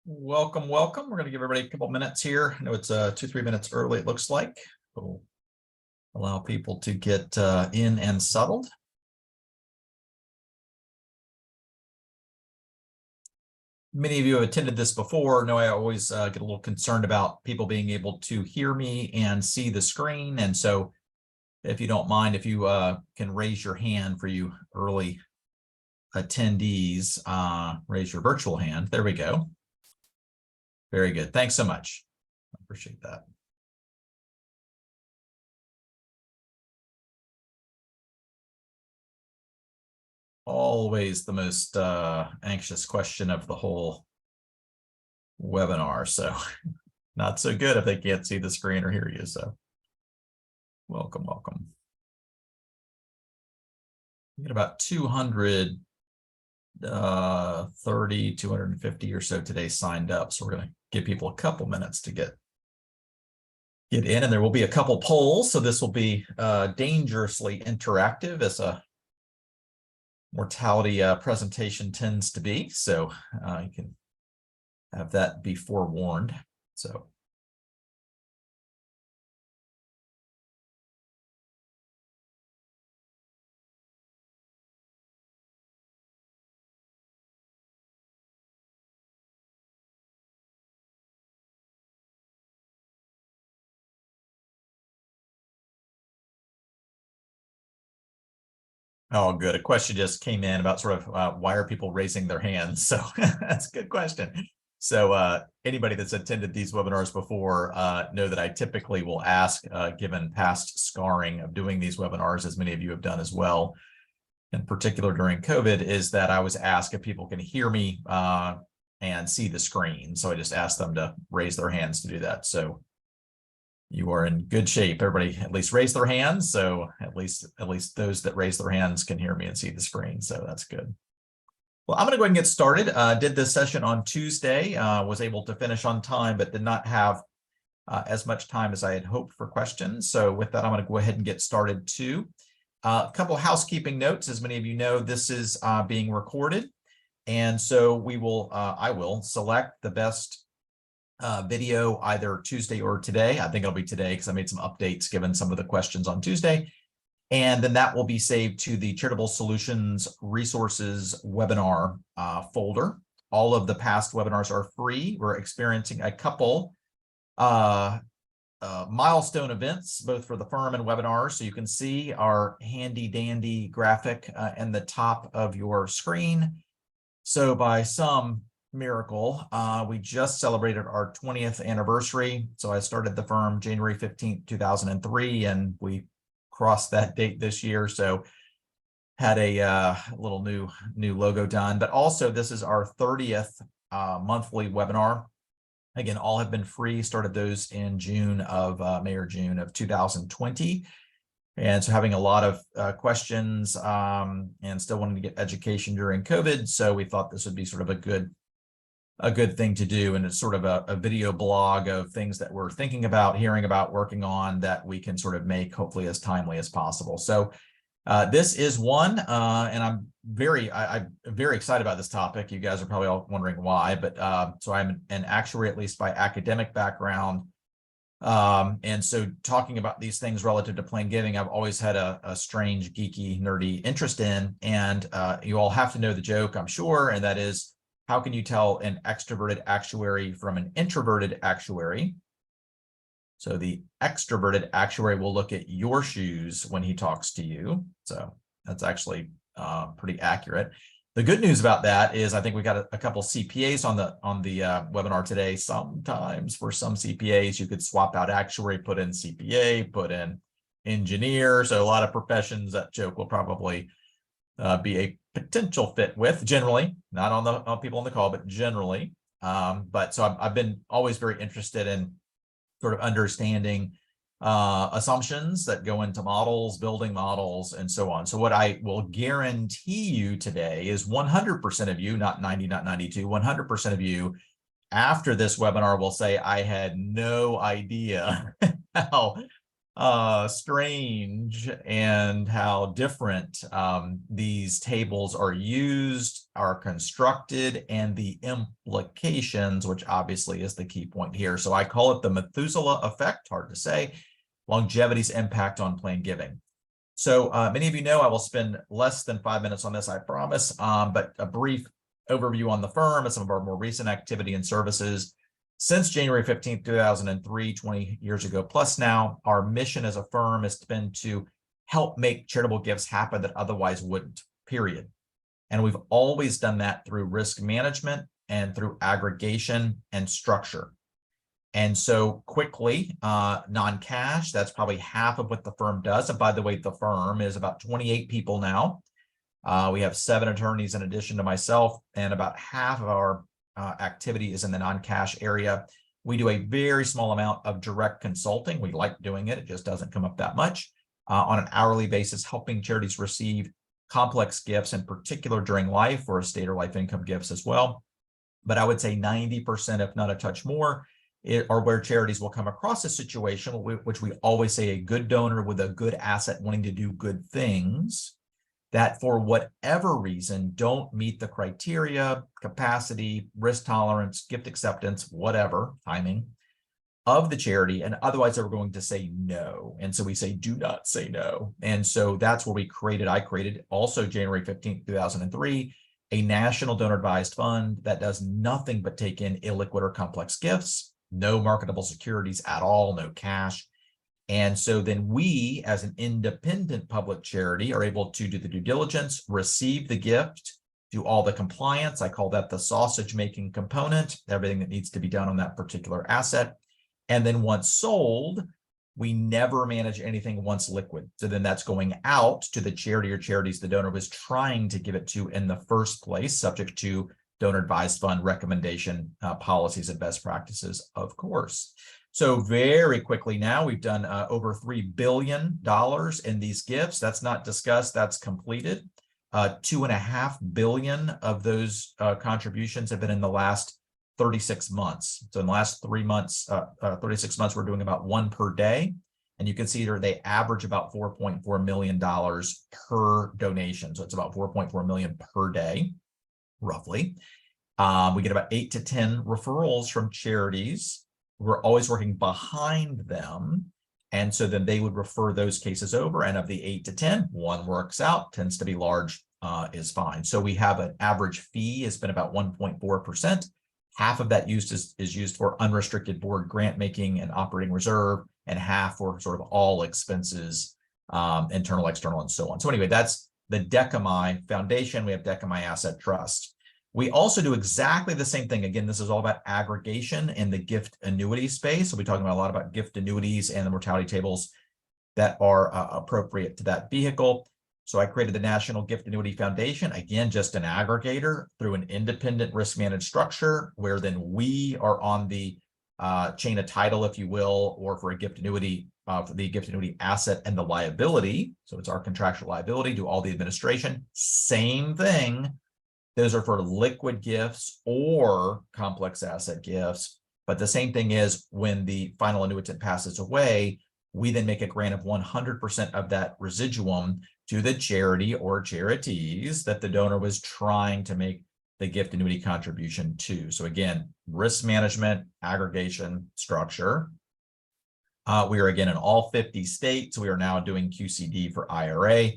Welcome, welcome. We're going to give everybody a couple minutes here. I know it's 2-3 minutes early, it looks like. We'll allow people to get in and settled. Many of you have attended this before. Know I always get a little concerned about people being able to hear me and see the screen. And so if you don't mind, if you can raise your hand for you early attendees, raise your virtual hand. There we go. Very good. Thanks so much. I appreciate that. Always the most anxious question of the whole webinar. So not so good if they can't see the screen or hear you. So welcome, welcome. We get about 230, 250 or so today signed up. So we're going to give people a couple minutes to get in, and there will be a couple polls. So this will be dangerously interactive, as a mortality presentation tends to be. So you can have that be forewarned. So oh, good. A question just came in about sort of why are people raising their hands? So that's a good question. So anybody that's attended these webinars before know that I typically will ask, given past scarring of doing these webinars, as many of you have done as well, in particular during COVID, is that I was asked if people can hear me and see the screen. So I just asked them to raise their hands to do that. So you are in good shape. Everybody at least raise their hands. So at least those that raise their hands can hear me and see the screen. So that's good. Well, I'm going to go ahead and get started. Did this session on Tuesday, was able to finish on time, but did not have as much time as I had hoped for questions. So with that, I'm going to go ahead and get started too. A couple of housekeeping notes. As many of you know, this is being recorded. And so we will, I will select the best video either Tuesday or today. I think it'll be today because I made some updates given some of the questions on Tuesday. And then that will be saved to the Charitable Solutions Resources webinar folder. All of the past webinars are free. We're experiencing a couple milestone events, both for the firm and webinars. So you can see our handy dandy graphic in the top of your screen. So by some miracle, we just celebrated our 20th anniversary. So I started the firm January 15th, 2003, and we crossed that date this year. So had a little new logo done, but also this is our 30th monthly webinar. Again, all have been free. Started those in May or June of 2020. And so having a lot of questions and still wanting to get education during COVID. So we thought this would be sort of a good thing to do. And it's sort of a video blog of things that we're thinking about, hearing about, working on, that we can sort of make hopefully as timely as possible. So this is one, and I'm very excited about this topic. You guys are probably all wondering why, but so I'm an actuary, at least by academic background. And so talking about these things relative to plain giving, I've always had a strange, geeky, nerdy interest in. And you all have to know the joke, I'm sure, and that is, how can you tell an extroverted actuary from an introverted actuary? So the extroverted actuary will look at your shoes when he talks to you. So that's actually pretty accurate. The good news about that is I think we got a couple CPAs on the webinar today. Sometimes for some CPAs, you could swap out actuary, put in CPA, put in engineer. So a lot of professions, that joke will probably be a potential fit with, generally, not on people on the call, but generally. But so I've been always very interested in sort of understanding assumptions that go into models, building models, and so on. So what I will guarantee you today is 100% of you, not 90, not 92, 100% of you after this webinar will say, I had no idea how strange and how different these tables are used, are constructed, and the implications, which obviously is the key point here. So I call it the Methuselah effect, hard to say, longevity's impact on plan giving. So many of you know I will spend less than 5 minutes on this, I promise, but a brief overview on the firm and some of our more recent activity and services. Since January 15th, 2003, 20 years ago plus now, our mission as a firm has been to help make charitable gifts happen that otherwise wouldn't, period. And we've always done that through risk management and through aggregation and structure. And so quickly, non-cash, that's probably half of what the firm does. And by the way, the firm is about 28 people now. We have 7 attorneys in addition to myself, and about half of our activity is in the non-cash area. We do a very small amount of direct consulting. We like doing it. It just doesn't come up that much on an hourly basis, helping charities receive complex gifts, in particular during life or estate or life income gifts as well. But I would say 90%, if not a touch more, are where charities will come across a situation, which we always say a good donor with a good asset wanting to do good things, that for whatever reason don't meet the criteria, capacity, risk tolerance, gift acceptance, whatever, timing of the charity, and otherwise they're going to say no. And so we say, do not say no. And so that's where I created also January 15th, 2003, a national donor advised fund that does nothing but take in illiquid or complex gifts, no marketable securities at all, no cash. And so then we, as an independent public charity, are able to do the due diligence, receive the gift, do all the compliance. I call that the sausage making component, everything that needs to be done on that particular asset. And then once sold, we never manage anything once liquid. So then that's going out to the charity or charities the donor was trying to give it to in the first place, subject to donor advised fund recommendation policies and best practices, of course. So very quickly now, we've done over $3 billion in these gifts. That's not discussed, that's completed. $2.5 billion of those contributions have been in the last 36 months. So in the last 36 months, we're doing about 1 per day. And you can see here they average about $4.4 million per donation. So it's about $4.4 million per day, roughly. We get about 8 to 10 referrals from charities. We're always working behind them. And so then they would refer those cases over. And of the 8 to 10, 1 works out, tends to be large, is fine. So we have an average fee has been about 1.4%. Half of that is used for unrestricted board grant making and operating reserve, and half for sort of all expenses, internal, external, and so on. So anyway, that's the Decami Foundation. We have Decami Asset Trust. We also do exactly the same thing. Again, this is all about aggregation in the gift annuity space. So we're talking about a lot about gift annuities and the mortality tables that are appropriate to that vehicle. So I created the National Gift Annuity Foundation, again, just an aggregator through an independent risk managed structure, where then we are on the chain of title, if you will, or for a gift annuity, for the gift annuity asset and the liability. So it's our contractual liability, do all the administration, same thing. Those are for liquid gifts or complex asset gifts. But the same thing is when the final annuitant passes away, we then make a grant of 100% of that residuum to the charity or charities that the donor was trying to make the gift annuity contribution to. So again, risk management, aggregation, structure. We are again in all 50 states. We are now doing QCD for IRA.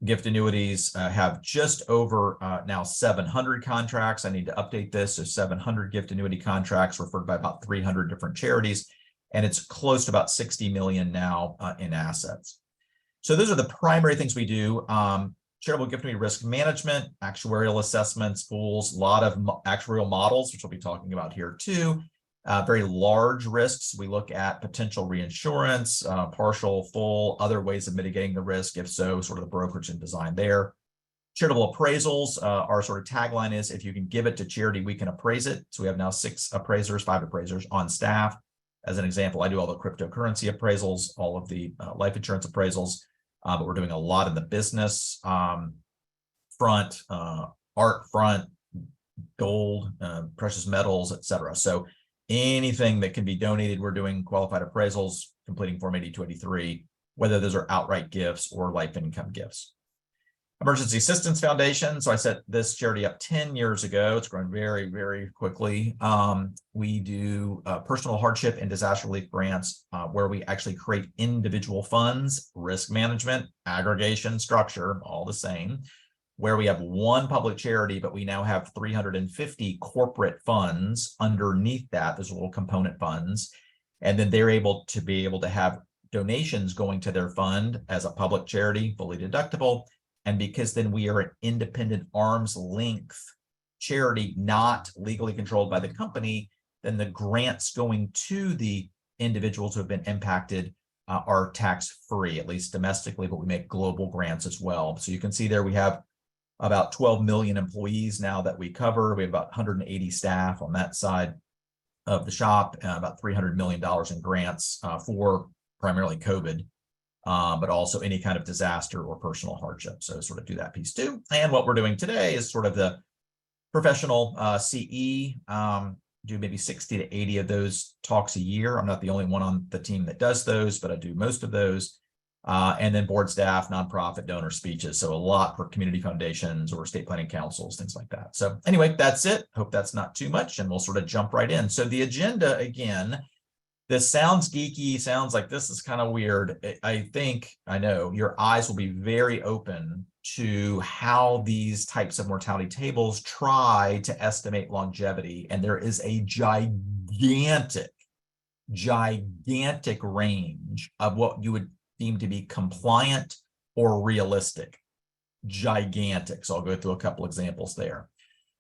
Gift annuities have just over now 700 contracts. I need to update this. So 700 gift annuity contracts referred by about 300 different charities. And it's close to about 60 million now in assets. So those are the primary things we do. Charitable gift annuity risk management, actuarial assessments, pools, a lot of actuarial models, which we'll be talking about here too. Very large risks. We look at potential reinsurance, partial, full, other ways of mitigating the risk. If so, sort of the brokerage and design there. Charitable appraisals, our sort of tagline is, if you can give it to charity, we can appraise it. So we have now 5 appraisers on staff. As an example, I do all the cryptocurrency appraisals, all of the life insurance appraisals, but we're doing a lot in the business front, art front, gold, precious metals, et cetera. So anything that can be donated. We're doing qualified appraisals, completing Form 8283, whether those are outright gifts or life income gifts. Emergency Assistance Foundation. So I set this charity up 10 years ago. It's grown very, very quickly. We do personal hardship and disaster relief grants where we actually create individual funds, risk management, aggregation, structure, all the same, where we have one public charity, but we now have 350 corporate funds underneath that. Those little component funds. And then they're able to have donations going to their fund as a public charity, fully deductible. And because then we are an independent arm's length charity, not legally controlled by the company, then the grants going to the individuals who have been impacted are tax-free, at least domestically, but we make global grants as well. So you can see there we have about 12 million employees now that we cover. We have about 180 staff on that side of the shop, about $300 million in grants for primarily COVID. But also any kind of disaster or personal hardship. So sort of do that piece too. And what we're doing today is sort of the professional CE, do maybe 60 to 80 of those talks a year. I'm not the only one on the team that does those, but I do most of those. And then board staff, nonprofit donor speeches. So a lot for community foundations or state planning councils, things like that. So anyway, that's it. Hope that's not too much, and we'll sort of jump right in. So the agenda, again, this sounds geeky, sounds like this is kind of weird. I know your eyes will be very open to how these types of mortality tables try to estimate longevity. And there is a gigantic range of what you would deem to be compliant or realistic. Gigantic. So I'll go through a couple examples there.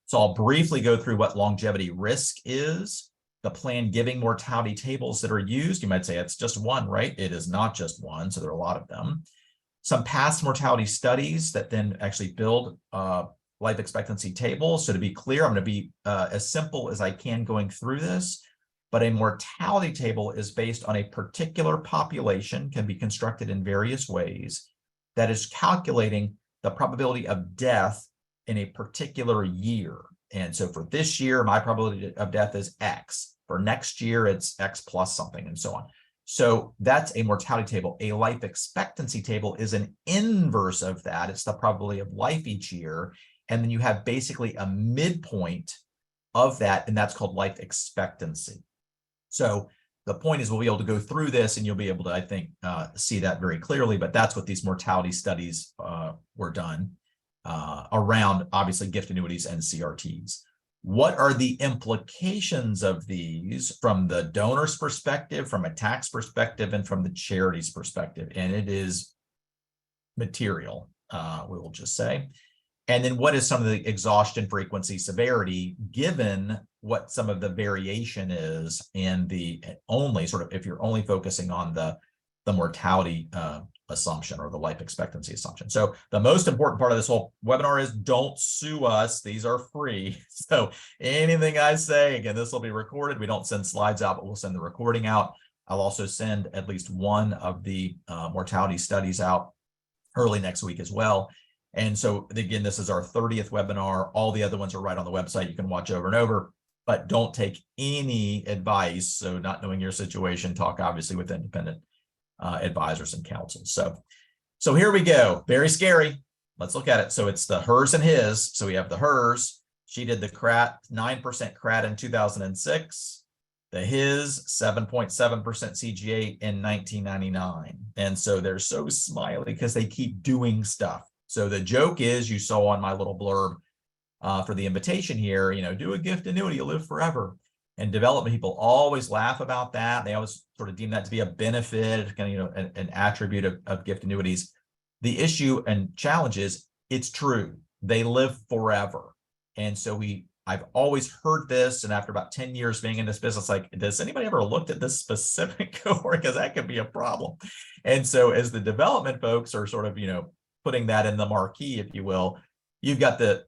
So I'll briefly go through what longevity risk is. The plan giving mortality tables that are used. You might say it's just one, right? It is not just one, so there are a lot of them. Some past mortality studies that then actually build life expectancy tables. So to be clear, I'm going to be as simple as I can going through this, but a mortality table is based on a particular population, can be constructed in various ways, that is calculating the probability of death in a particular year. And so for this year, my probability of death is X. For next year, it's X plus something, and so on. So that's a mortality table. A life expectancy table is an inverse of that. It's the probability of life each year. And then you have basically a midpoint of that, and that's called life expectancy. So the point is we'll be able to go through this, and you'll be able to, I think, see that very clearly. But that's what these mortality studies were done around, obviously, gift annuities and CRTs. What are the implications of these from the donor's perspective, from a tax perspective, and from the charity's perspective? And it is material, we will just say. And then what is some of the exhaustion frequency severity, given what some of the variation is in the only sort of, if you're only focusing on the mortality assumption or the life expectancy assumption. So the most important part of this whole webinar is don't sue us. These are free. So anything I say, again, this will be recorded. We don't send slides out, but we'll send the recording out. I'll also send at least one of the mortality studies out early next week as well. And so again, this is our 30th webinar. All the other ones are right on the website. You can watch over and over, but don't take any advice. So not knowing your situation, talk obviously with independent advisors and counsels. So here we go. Very scary. Let's look at it. So it's the hers and his. So we have the hers. She did the 9% CRAT in 2006. The his 7.7% CGA in 1999. And so they're so smiley because they keep doing stuff. So the joke is, you saw on my little blurb for the invitation here, do a gift annuity, you'll live forever. And development people always laugh about that. They always sort of deem that to be a benefit, kind of, an attribute of gift annuities. The issue and challenge is it's true. They live forever. And so I've always heard this. And after about 10 years being in this business, like, does anybody ever looked at this specific cohort? Because that could be a problem. And so as the development folks are sort of, putting that in the marquee, if you will, you've got the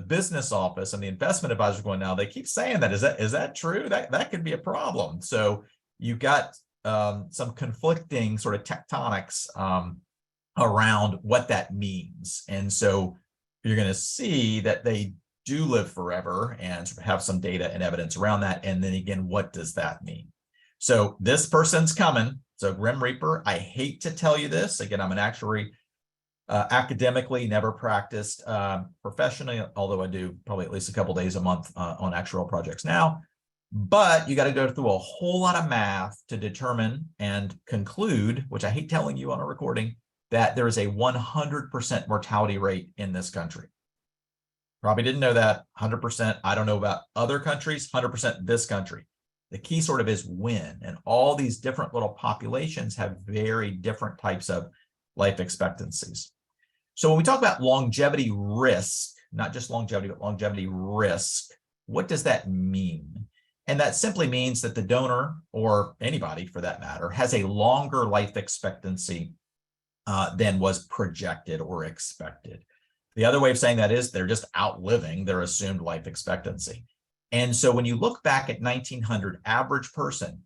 business office and the investment advisors going, now they keep saying that. Is that true? That could be a problem. So you've got some conflicting sort of tectonics around what that means. And so you're going to see that they do live forever and sort of have some data and evidence around that. And then again, what does that mean? So this person's coming. So Grim Reaper, I hate to tell you this. Again, I'm an actuary, academically, never practiced professionally, although I do probably at least a couple days a month on actuarial projects now. But you got to go through a whole lot of math to determine and conclude, which I hate telling you on a recording, that there is a 100% mortality rate in this country. Probably didn't know that. 100%. I don't know about other countries, 100% this country. The key sort of is when, and all these different little populations have very different types of life expectancies. So when we talk about longevity risk, not just longevity, but longevity risk, what does that mean? And that simply means that the donor, or anybody for that matter, has a longer life expectancy than was projected or expected. The other way of saying that is they're just outliving their assumed life expectancy. And so when you look back at 1900 average person,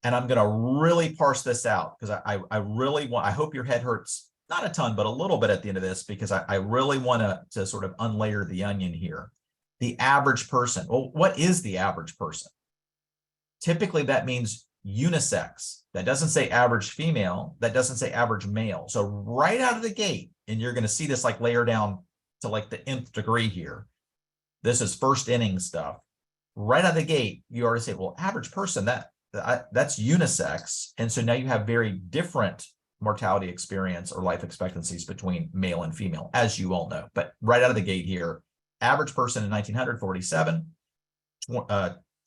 and I'm going to really parse this out because I really want, I hope your head hurts, not a ton, but a little bit at the end of this, because I really want to sort of unlayer the onion here. The average person. Well, what is the average person? Typically, that means unisex. That doesn't say average female. That doesn't say average male. So right out of the gate, and you're going to see this like layer down to like the nth degree here. This is first inning stuff. Right out of the gate, you already say, well, average person, that's unisex. And so now you have very different mortality experience or life expectancies between male and female, as you all know. But right out of the gate here, average person in 1900, 47,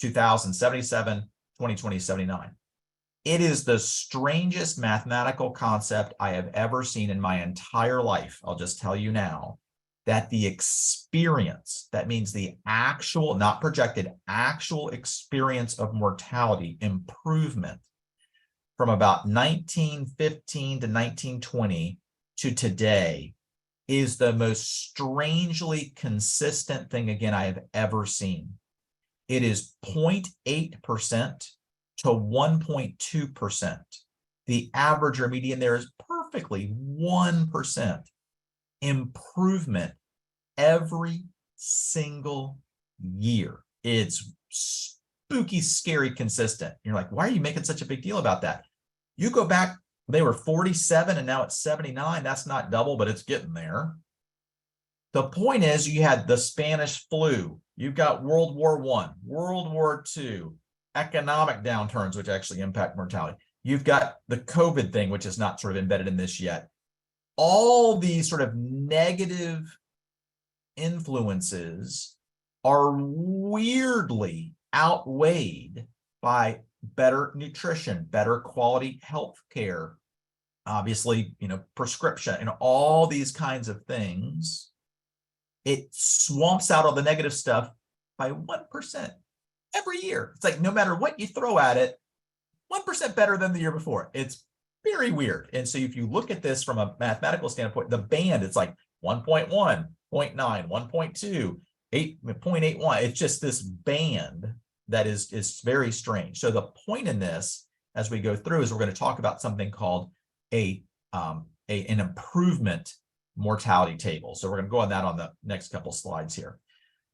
2000, 77, 2020, 79. It is the strangest mathematical concept I have ever seen in my entire life. I'll just tell you now that the experience, that means the actual, not projected, actual experience of mortality improvement from about 1915 to 1920 to today is the most strangely consistent thing, again, I have ever seen. It is 0.8% to 1.2%. The average or median there is perfectly 1% improvement every single year. It's spooky, scary, consistent. You're like, why are you making such a big deal about that? You go back, they were 47 and now it's 79. That's not double, but it's getting there. The point is, you had the Spanish flu, you've got World War I, World War II, economic downturns, which actually impact mortality. You've got the COVID thing, which is not sort of embedded in this yet. All these sort of negative influences are weirdly outweighed by better nutrition, better quality health care, obviously, prescription, and all these kinds of things. It swamps out all the negative stuff by 1% every year. It's like no matter what you throw at it, 1% better than the year before. It's very weird. And so if you look at this from a mathematical standpoint, the band, it's like 1.1, 0.9, 1.2, 8.81. It's just this band that is very strange. So the point in this, as we go through, is we're going to talk about something called an improvement mortality table. So we're going to go on that on the next couple slides here.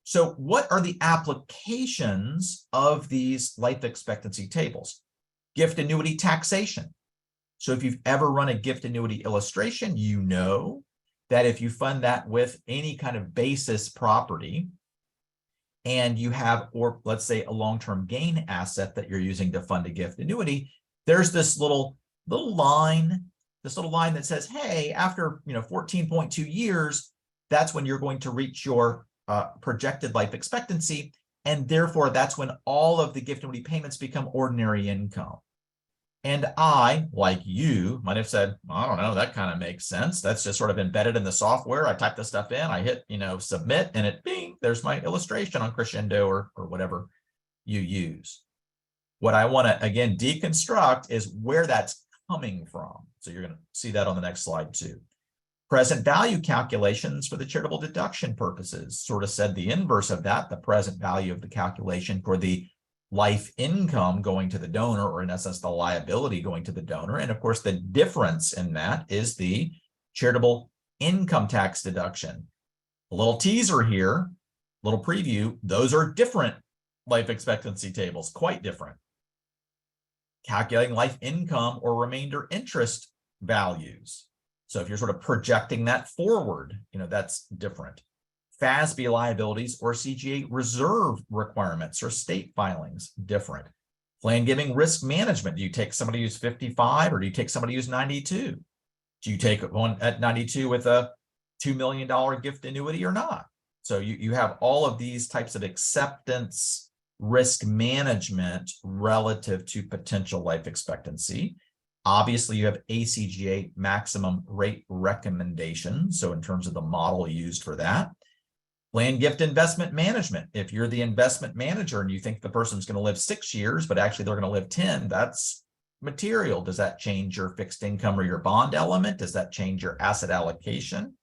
So what are the applications of these life expectancy tables? Gift annuity taxation. So if you've ever run a gift annuity illustration, you know that if you fund that with any kind of basis property and you have, or let's say a long-term gain asset that you're using to fund a gift annuity, there's this little line that says, hey, after 14.2 years, that's when you're going to reach your projected life expectancy. And therefore, that's when all of the gift annuity payments become ordinary income. And I, like you, might have said, I don't know, that kind of makes sense. That's just sort of embedded in the software. I type the stuff in, I hit, submit, and it, bing, there's my illustration on Crescendo or whatever you use. What I want to, again, deconstruct is where that's coming from. So you're going to see that on the next slide too. Present value calculations for the charitable deduction purposes sort of said the inverse of that, the present value of the calculation for the life income going to the donor, or in essence, the liability going to the donor. And of course, the difference in that is the charitable income tax deduction. A little teaser here. Little preview, those are different life expectancy tables, quite different. Calculating life income or remainder interest values. So if you're sort of projecting that forward, that's different. FASB liabilities or CGA reserve requirements or state filings, different. Plan giving risk management. Do you take somebody who's 55 or do you take somebody who's 92? Do you take one at 92 with a $2 million gift annuity or not? So you have all of these types of acceptance risk management relative to potential life expectancy. Obviously, you have ACGA maximum rate recommendation. So in terms of the model used for that. Plan gift investment management. If you're the investment manager and you think the person's going to live 6 years, but actually they're going to live 10, that's material. Does that change your fixed income or your bond element? Does that change your asset allocation?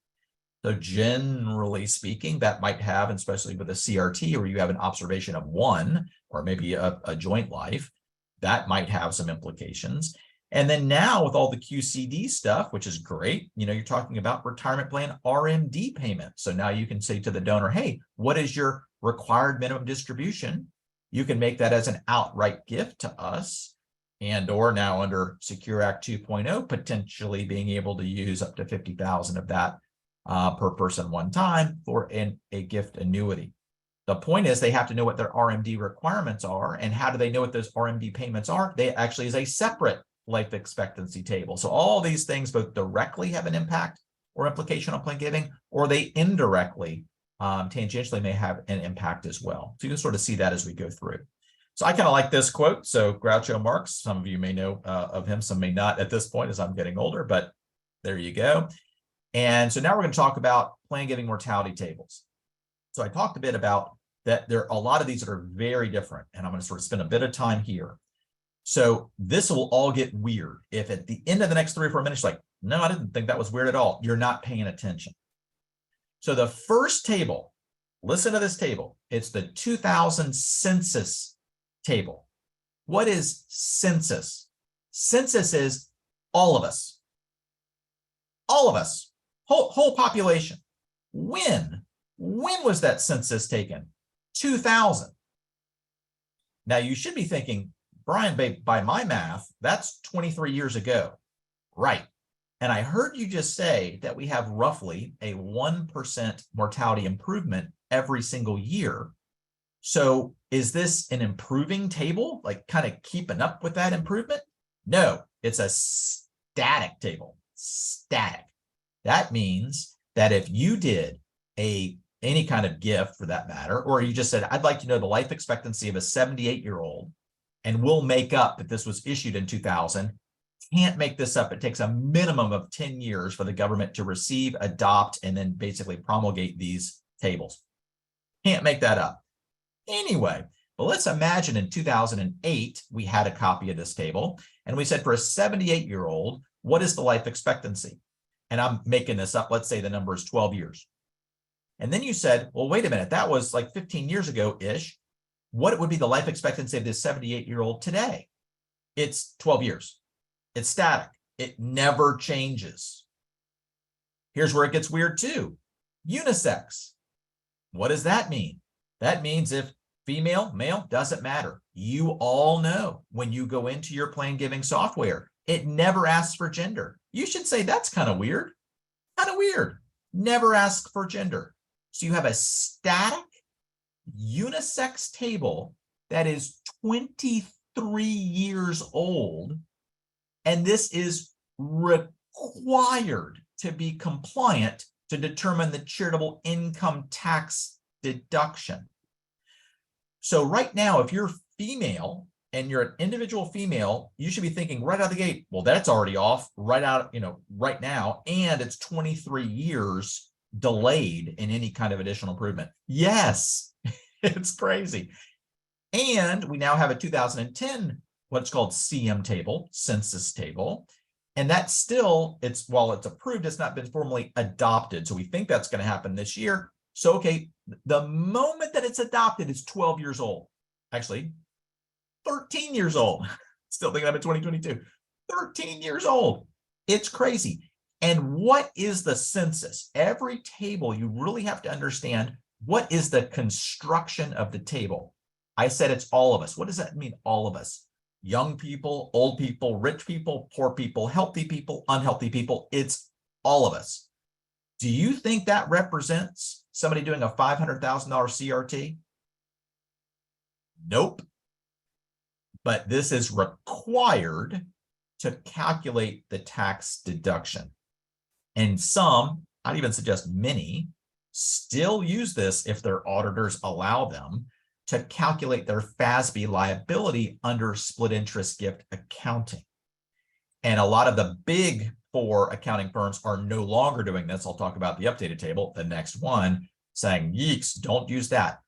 So generally speaking, that might have, especially with a CRT where you have an observation of 1 or maybe a joint life, that might have some implications. And then now with all the QCD stuff, which is great, you're talking about retirement plan RMD payment. So now you can say to the donor, hey, what is your required minimum distribution? You can make that as an outright gift to us. And or now under Secure Act 2.0, potentially being able to use up to $50,000 of that per person one time for a gift annuity. The point is they have to know what their RMD requirements are. And how do they know what those RMD payments are? They actually is a separate life expectancy table. So all these things both directly have an impact or implication on plan giving, or they indirectly, tangentially may have an impact as well. So you can sort of see that as we go through. So I kind of like this quote. So Groucho Marx, some of you may know of him, some may not at this point as I'm getting older, but there you go. And so now we're going to talk about plan giving mortality tables. So I talked a bit about that there are a lot of these that are very different, and I'm going to sort of spend a bit of time here. So this will all get weird. If at the end of the next 3 or 4 minutes, like, no, I didn't think that was weird at all, you're not paying attention. So the first table, listen to this table. It's the 2000 census table. What is census? Census is all of us. All of us. Whole population. When was that census taken? 2000. Now you should be thinking, Brian, by my math, that's 23 years ago. Right. And I heard you just say that we have roughly a 1% mortality improvement every single year. So is this an improving table, like kind of keeping up with that improvement? No, it's a static table. Static. That means that if you did any kind of gift for that matter, or you just said, I'd like to know the life expectancy of a 78-year-old, and we'll make up that this was issued in 2000. Can't make this up. It takes a minimum of 10 years for the government to receive, adopt, and then basically promulgate these tables. Can't make that up. Anyway, but let's imagine in 2008, we had a copy of this table, and we said for a 78-year-old, what is the life expectancy? And I'm making this up. Let's say the number is 12 years. And then you said, well, wait a minute, that was like 15 years ago-ish. What would be the life expectancy of this 78-year-old today? It's 12 years. It's static. It never changes. Here's where it gets weird too. Unisex. What does that mean? That means if female, male, doesn't matter. You all know when you go into your plan giving software, it never asks for gender. You should say that's kind of weird. Kind of weird. Never asks for gender. So you have a static unisex table that is 23 years old, and this is required to be compliant to determine the charitable income tax deduction. So right now, if you're female and you're an individual female, you should be thinking right out of the gate, well, that's already off right now, and it's 23 years delayed in any kind of additional improvement. Yes. It's crazy. And we now have a 2010, what's called CM table, census table. And that's still, while it's approved, it's not been formally adopted. So we think that's going to happen this year. So, okay, the moment that it's adopted, it's 12 years old. Actually, 13 years old. Still thinking I'm in 2022. 13 years old. It's crazy. And what is the census? Every table, you really have to understand What is the construction of the table? I said it's all of us. What does that mean, all of us? Young people, old people, rich people, poor people, healthy people, unhealthy people. It's all of us. Do you think that represents somebody doing a $500,000 CRT? Nope. But this is required to calculate the tax deduction. And some, I'd even suggest many, still use this if their auditors allow them to calculate their FASB liability under split interest gift accounting. And a lot of the big four accounting firms are no longer doing this. I'll talk about the updated table, the next one, saying, yeeks, don't use that.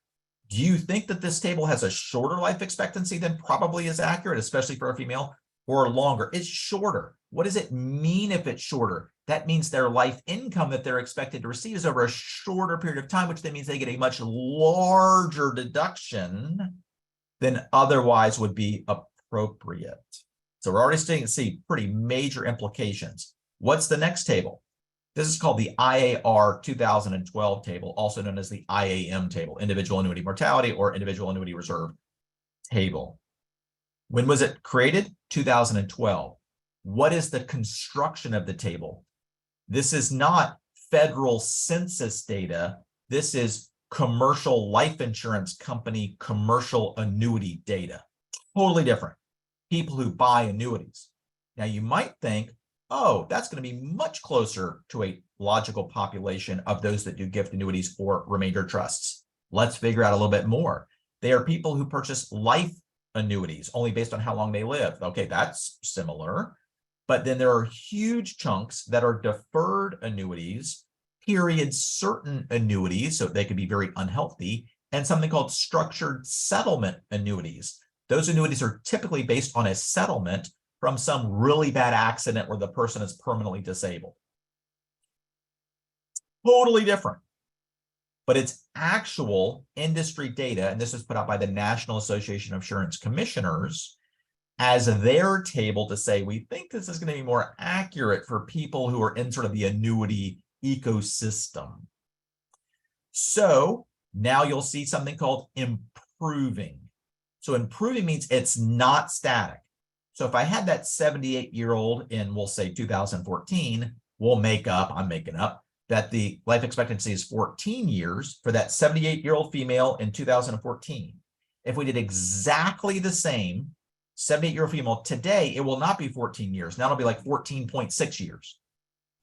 Do you think that this table has a shorter life expectancy than probably is accurate, especially for a female, or longer? It's shorter. What does it mean if it's shorter? That means their life income that they're expected to receive is over a shorter period of time, which then means they get a much larger deduction than otherwise would be appropriate. So we're already starting to see pretty major implications. What's the next table? This is called the IAR 2012 table, also known as the IAM table, Individual Annuity Mortality or Individual Annuity Reserve table. When was it created? 2012. What is the construction of the table? This is not federal census data. This is commercial life insurance company commercial annuity data. Totally different. People who buy annuities. Now you might think, oh, that's going to be much closer to a logical population of those that do gift annuities or remainder trusts. Let's figure out a little bit more. They are people who purchase life annuities only based on how long they live. Okay, that's similar. But then there are huge chunks that are deferred annuities, period certain annuities, so they could be very unhealthy, and something called structured settlement annuities. Those annuities are typically based on a settlement from some really bad accident where the person is permanently disabled. Totally different. But it's actual industry data, and this was put out by the National Association of Insurance Commissioners as their table to say, we think this is going to be more accurate for people who are in sort of the annuity ecosystem. So now you'll see something called improving. So improving means it's not static. So if I had that 78-year-old in, we'll say 2014, we'll make up, I'm making up, that the life expectancy is 14 years for that 78-year-old female in 2014. If we did exactly the same 78-year-old female today, it will not be 14 years. Now it'll be like 14.6 years.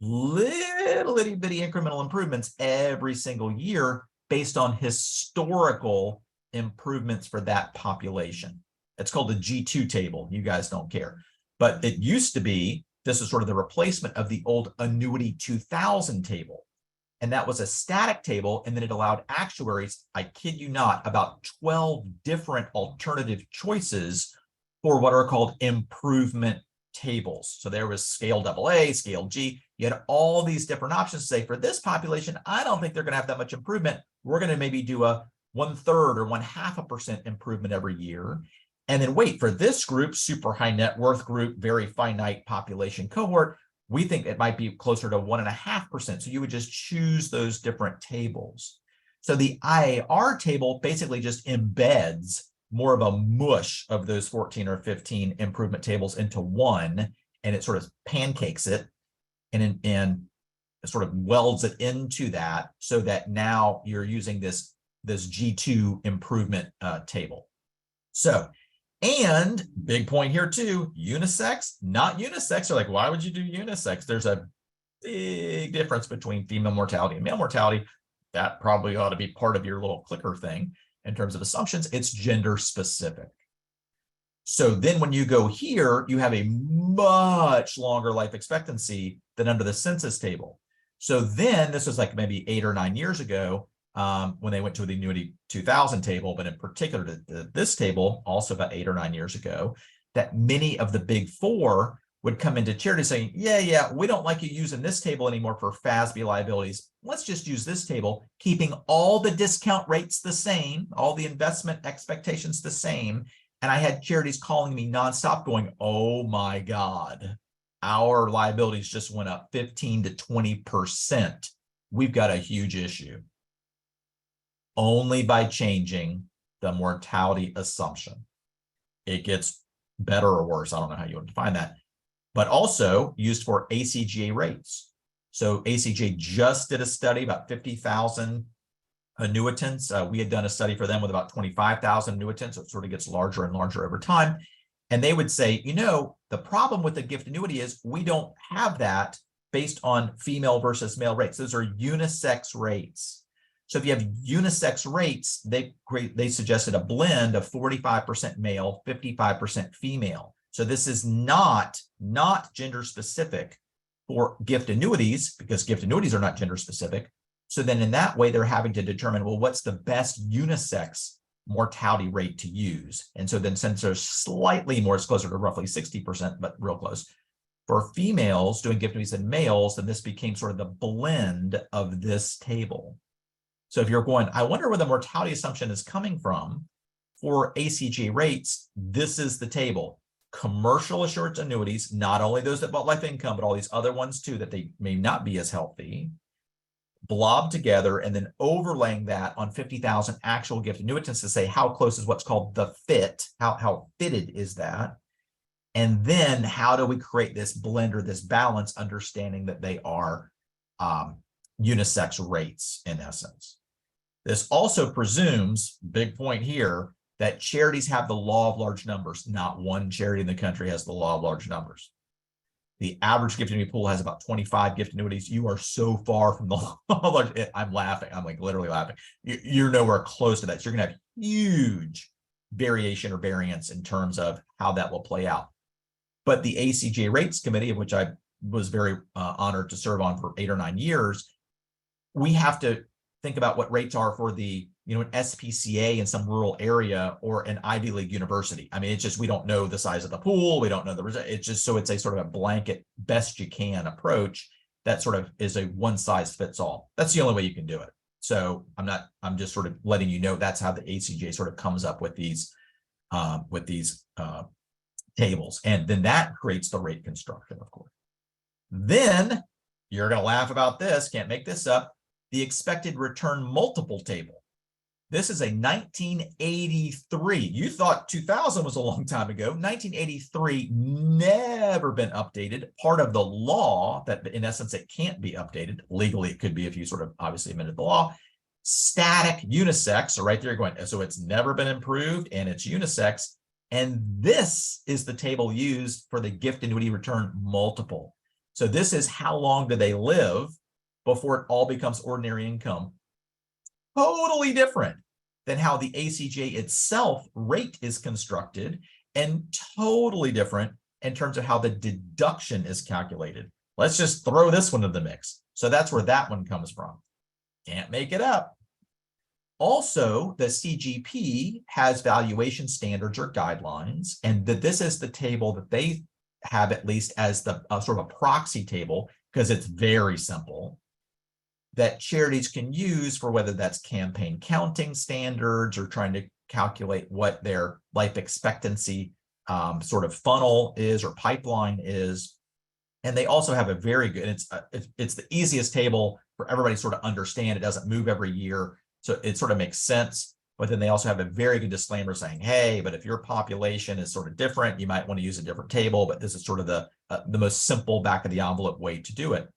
Little itty bitty incremental improvements every single year based on historical improvements for that population. It's called the G2 table. You guys don't care. But it used to be, this is sort of the replacement of the old Annuity 2000 table. And that was a static table, and then it allowed actuaries, I kid you not, about 12 different alternative choices for what are called improvement tables. So there was scale AA, scale G. You had all these different options to say, for this population, I don't think they're going to have that much improvement. We're going to maybe do a 1/3 or 0.5% improvement every year. And then wait, for this group, super high net worth group, very finite population cohort, we think it might be closer to 1.5%. So you would just choose those different tables. So the IAR table basically just embeds more of a mush of those 14 or 15 improvement tables into one, and it sort of pancakes it and sort of welds it into that, so that now you're using this G2 improvement table. So, and big point here too, unisex, not unisex. Are like, why would you do unisex? There's a big difference between female mortality and male mortality. That probably ought to be part of your little clicker thing. In terms of assumptions, it's gender specific. So then when you go here, you have a much longer life expectancy than under the census table. So then this was like maybe 8 or 9 years ago when they went to the Annuity 2000 table, but in particular this table, also about 8 or 9 years ago, that many of the big four would come into charity saying, yeah, we don't like you using this table anymore for FASB liabilities. Let's just use this table, keeping all the discount rates the same, all the investment expectations the same. And I had charities calling me nonstop going, oh my God, our liabilities just went up 15 to 20%. We've got a huge issue. only by changing the mortality assumption. It gets better or worse. I don't know how you would define that, but also used for ACGA rates. So ACGA just did a study about 50,000 annuitants. We had done a study for them with about 25,000 annuitants. So it sort of gets larger and larger over time. And they would say, you know, the problem with the gift annuity is we don't have that based on female versus male rates. Those are unisex rates. So if you have unisex rates, they suggested a blend of 45% male, 55% female. So this is not gender specific for gift annuities, because gift annuities are not gender specific. So then in that way, they're having to determine, well, what's the best unisex mortality rate to use? And so then since there's slightly more, it's closer to roughly 60%, but real close. For females doing gift annuities and males, then this became sort of the blend of this table. So if you're going, I wonder where the mortality assumption is coming from for ACGA rates, this is the table. Commercial assurance annuities, not only those that bought life income, but all these other ones too, that they may not be as healthy, blobbed together, and then overlaying that on 50,000 actual gift annuitants to say how close is what's called the fit, how fitted is that? And then how do we create this blend or this balance, understanding that they are unisex rates in essence. This also presumes, big point here, that charities have the law of large numbers. Not one charity in the country has the law of large numbers. The average gift annuity pool has about 25 gift annuities. You are so far from the law of large. I'm laughing. I'm like literally laughing. You're nowhere close to that. So you're going to have huge variation or variance in terms of how that will play out. But the ACGA Rates Committee, of which I was very honored to serve on for 8 or 9 years, we have to think about what rates are for the, an SPCA in some rural area or an Ivy League university. I mean, it's just, we don't know the size of the pool. We don't know the result. It's just, so it's a sort of a blanket best you can approach that sort of is a one size fits all. That's the only way you can do it. So I'm just sort of letting you know that's how the ACGA sort of comes up with these tables. And then that creates the rate construction, of course. Then you're going to laugh about this. Can't make this up. The expected return multiple table. This is a 1983. You thought 2000 was a long time ago. 1983, never been updated. Part of the law that in essence, it can't be updated. Legally, it could be if you sort of obviously amended the law. Static unisex. So right there, you're going, so it's never been improved and it's unisex. And this is the table used for the gift annuity return multiple. So this is how long do they live before it all becomes ordinary income. Totally different than how the ACGA itself rate is constructed, and totally different in terms of how the deduction is calculated. Let's just throw this one in the mix. So that's where that one comes from. Can't make it up. Also, the CGP has valuation standards or guidelines, and that this is the table that they have at least as the sort of a proxy table, because it's very simple, that charities can use for whether that's campaign counting standards or trying to calculate what their life expectancy sort of funnel is or pipeline is. And they also have a very good, it's the easiest table for everybody to sort of understand. It doesn't move every year, so it sort of makes sense. But then they also have a very good disclaimer saying, hey, but if your population is sort of different, you might want to use a different table, but this is sort of the most simple back of the envelope way to do it.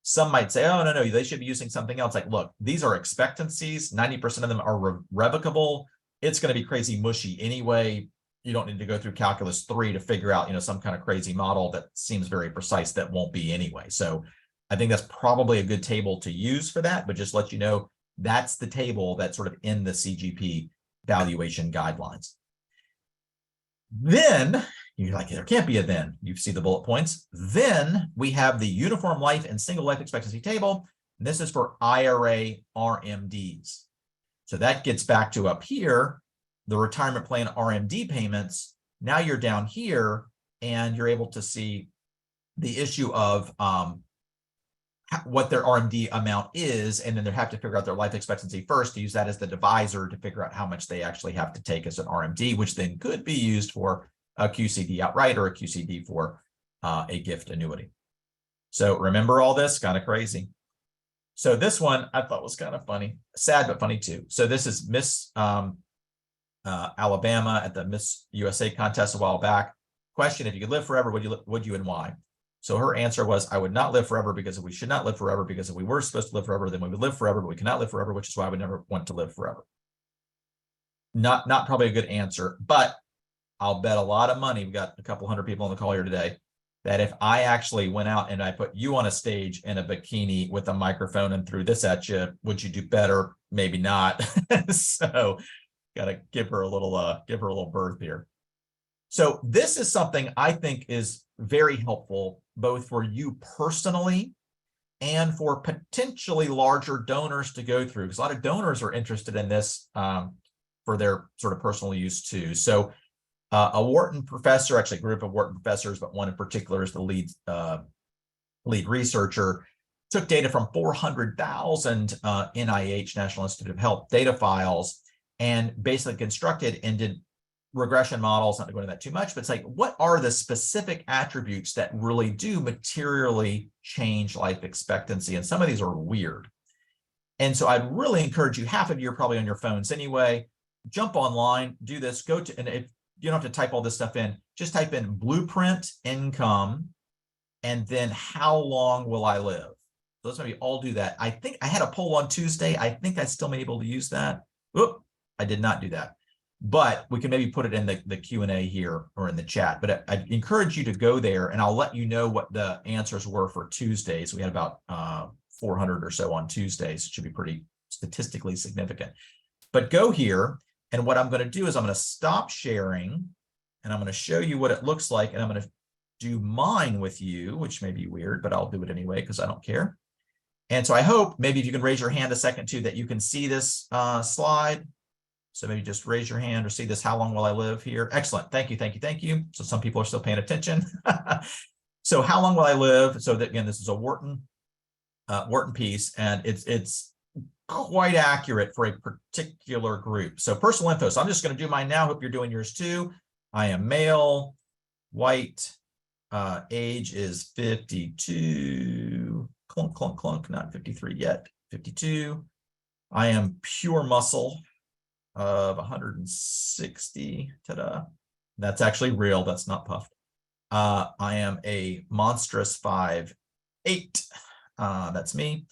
Some might say, oh, no, they should be using something else. Like, look, these are expectancies. 90% of them are revocable. It's going to be crazy mushy anyway. You don't need to go through calculus 3 to figure out, some kind of crazy model that seems very precise that won't be anyway. So I think that's probably a good table to use for that, but just let you know, that's the table that's sort of in the CGP valuation guidelines. Then you're like, there can't be a then. You see the bullet points. Then we have the uniform life and single life expectancy table. And this is for IRA RMDs. So that gets back to up here, the retirement plan RMD payments. Now you're down here and you're able to see the issue of what their RMD amount is, and then they have to figure out their life expectancy first to use that as the divisor to figure out how much they actually have to take as an RMD, which then could be used for a QCD outright or a QCD for a gift annuity. So remember all this, kind of crazy. So this one I thought was kind of funny, sad but funny too. So this is Miss Alabama at the Miss USA contest a while back. Question: if you could live forever, would you and why? So her answer was, I would not live forever because we should not live forever, because if we were supposed to live forever, then we would live forever, but we cannot live forever, which is why I would never want to live forever. Not probably a good answer, but I'll bet a lot of money, we've got a couple hundred people on the call here today, that if I actually went out and I put you on a stage in a bikini with a microphone and threw this at you, would you do better? Maybe not. So got to give her a little berth here. So this is something I think is very helpful, both for you personally and for potentially larger donors to go through, because a lot of donors are interested in this for their sort of personal use too. So a Wharton professor, actually a group of Wharton professors, but one in particular is the lead researcher, took data from 400,000 NIH, National Institute of Health, data files, and basically constructed and did regression models, not to go into that too much, but it's like, what are the specific attributes that really do materially change life expectancy? And some of these are weird. And so I'd really encourage you, half of you are probably on your phones anyway, jump online, do this, go to, and if you don't have to type all this stuff in, just type in blueprint income, and then how long will I live? So let's maybe all do that. I think I had a poll on Tuesday. I think I still may be able to use that. Oop, I did not do that. But we can maybe put it in the Q&A here or in the chat. But I'd encourage you to go there, and I'll let you know what the answers were for Tuesdays. We had about 400 or so on Tuesdays. It should be pretty statistically significant. But go here, and what I'm going to do is I'm going to stop sharing, and I'm going to show you what it looks like, and I'm going to do mine with you, which may be weird, but I'll do it anyway because I don't care. And so I hope maybe if you can raise your hand a second too, that you can see this slide. So maybe just raise your hand or see this, how long will I live here? Excellent. Thank you, thank you, thank you. So some people are still paying attention. So how long will I live? So that, again, this is a Wharton piece, and it's quite accurate for a particular group. So personal info. So I'm just going to do mine now. Hope you're doing yours too. I am male, white, age is 52. Clunk, clunk, clunk. Not 53 yet. 52. I am pure muscle of 160. Ta-da. That's actually real. That's not puffed. I am a monstrous 5'8". That's me.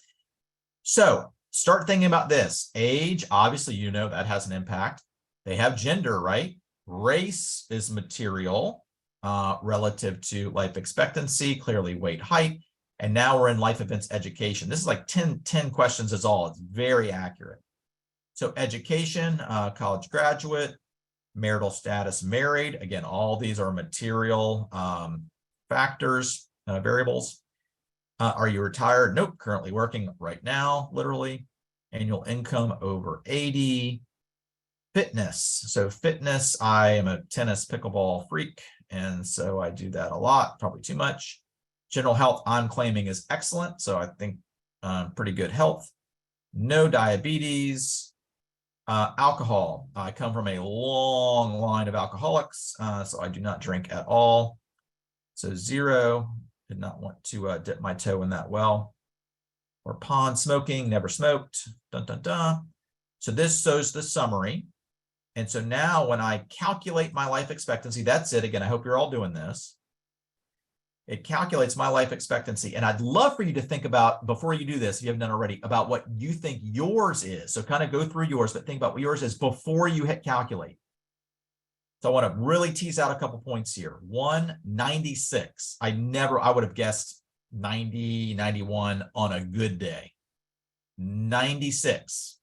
So start thinking about this. Age, obviously, you know that has an impact. They have gender, right? Race is material relative to life expectancy, clearly weight, height. And now we're in life events education. This is like 10 questions is all. It's very accurate. So education, college graduate, marital status, married. Again, all these are material factors, variables. Are you retired? Nope, currently working right now, literally. Annual income over 80. Fitness. So fitness, I am a tennis pickleball freak, and so I do that a lot, probably too much. General health, I'm claiming is excellent, so I think pretty good health. No diabetes. Alcohol, I come from a long line of alcoholics, so I do not drink at all. So 0, did not want to dip my toe in that well. Or pond smoking, never smoked, dun, dun, dun. So this shows the summary. And so now when I calculate my life expectancy, that's it. Again, I hope you're all doing this. It calculates my life expectancy. And I'd love for you to think about, before you do this, if you haven't done already, about what you think yours is. So kind of go through yours, but think about what yours is before you hit calculate. So I want to really tease out a couple points here. 196. I would have guessed 90, 91 on a good day. 96.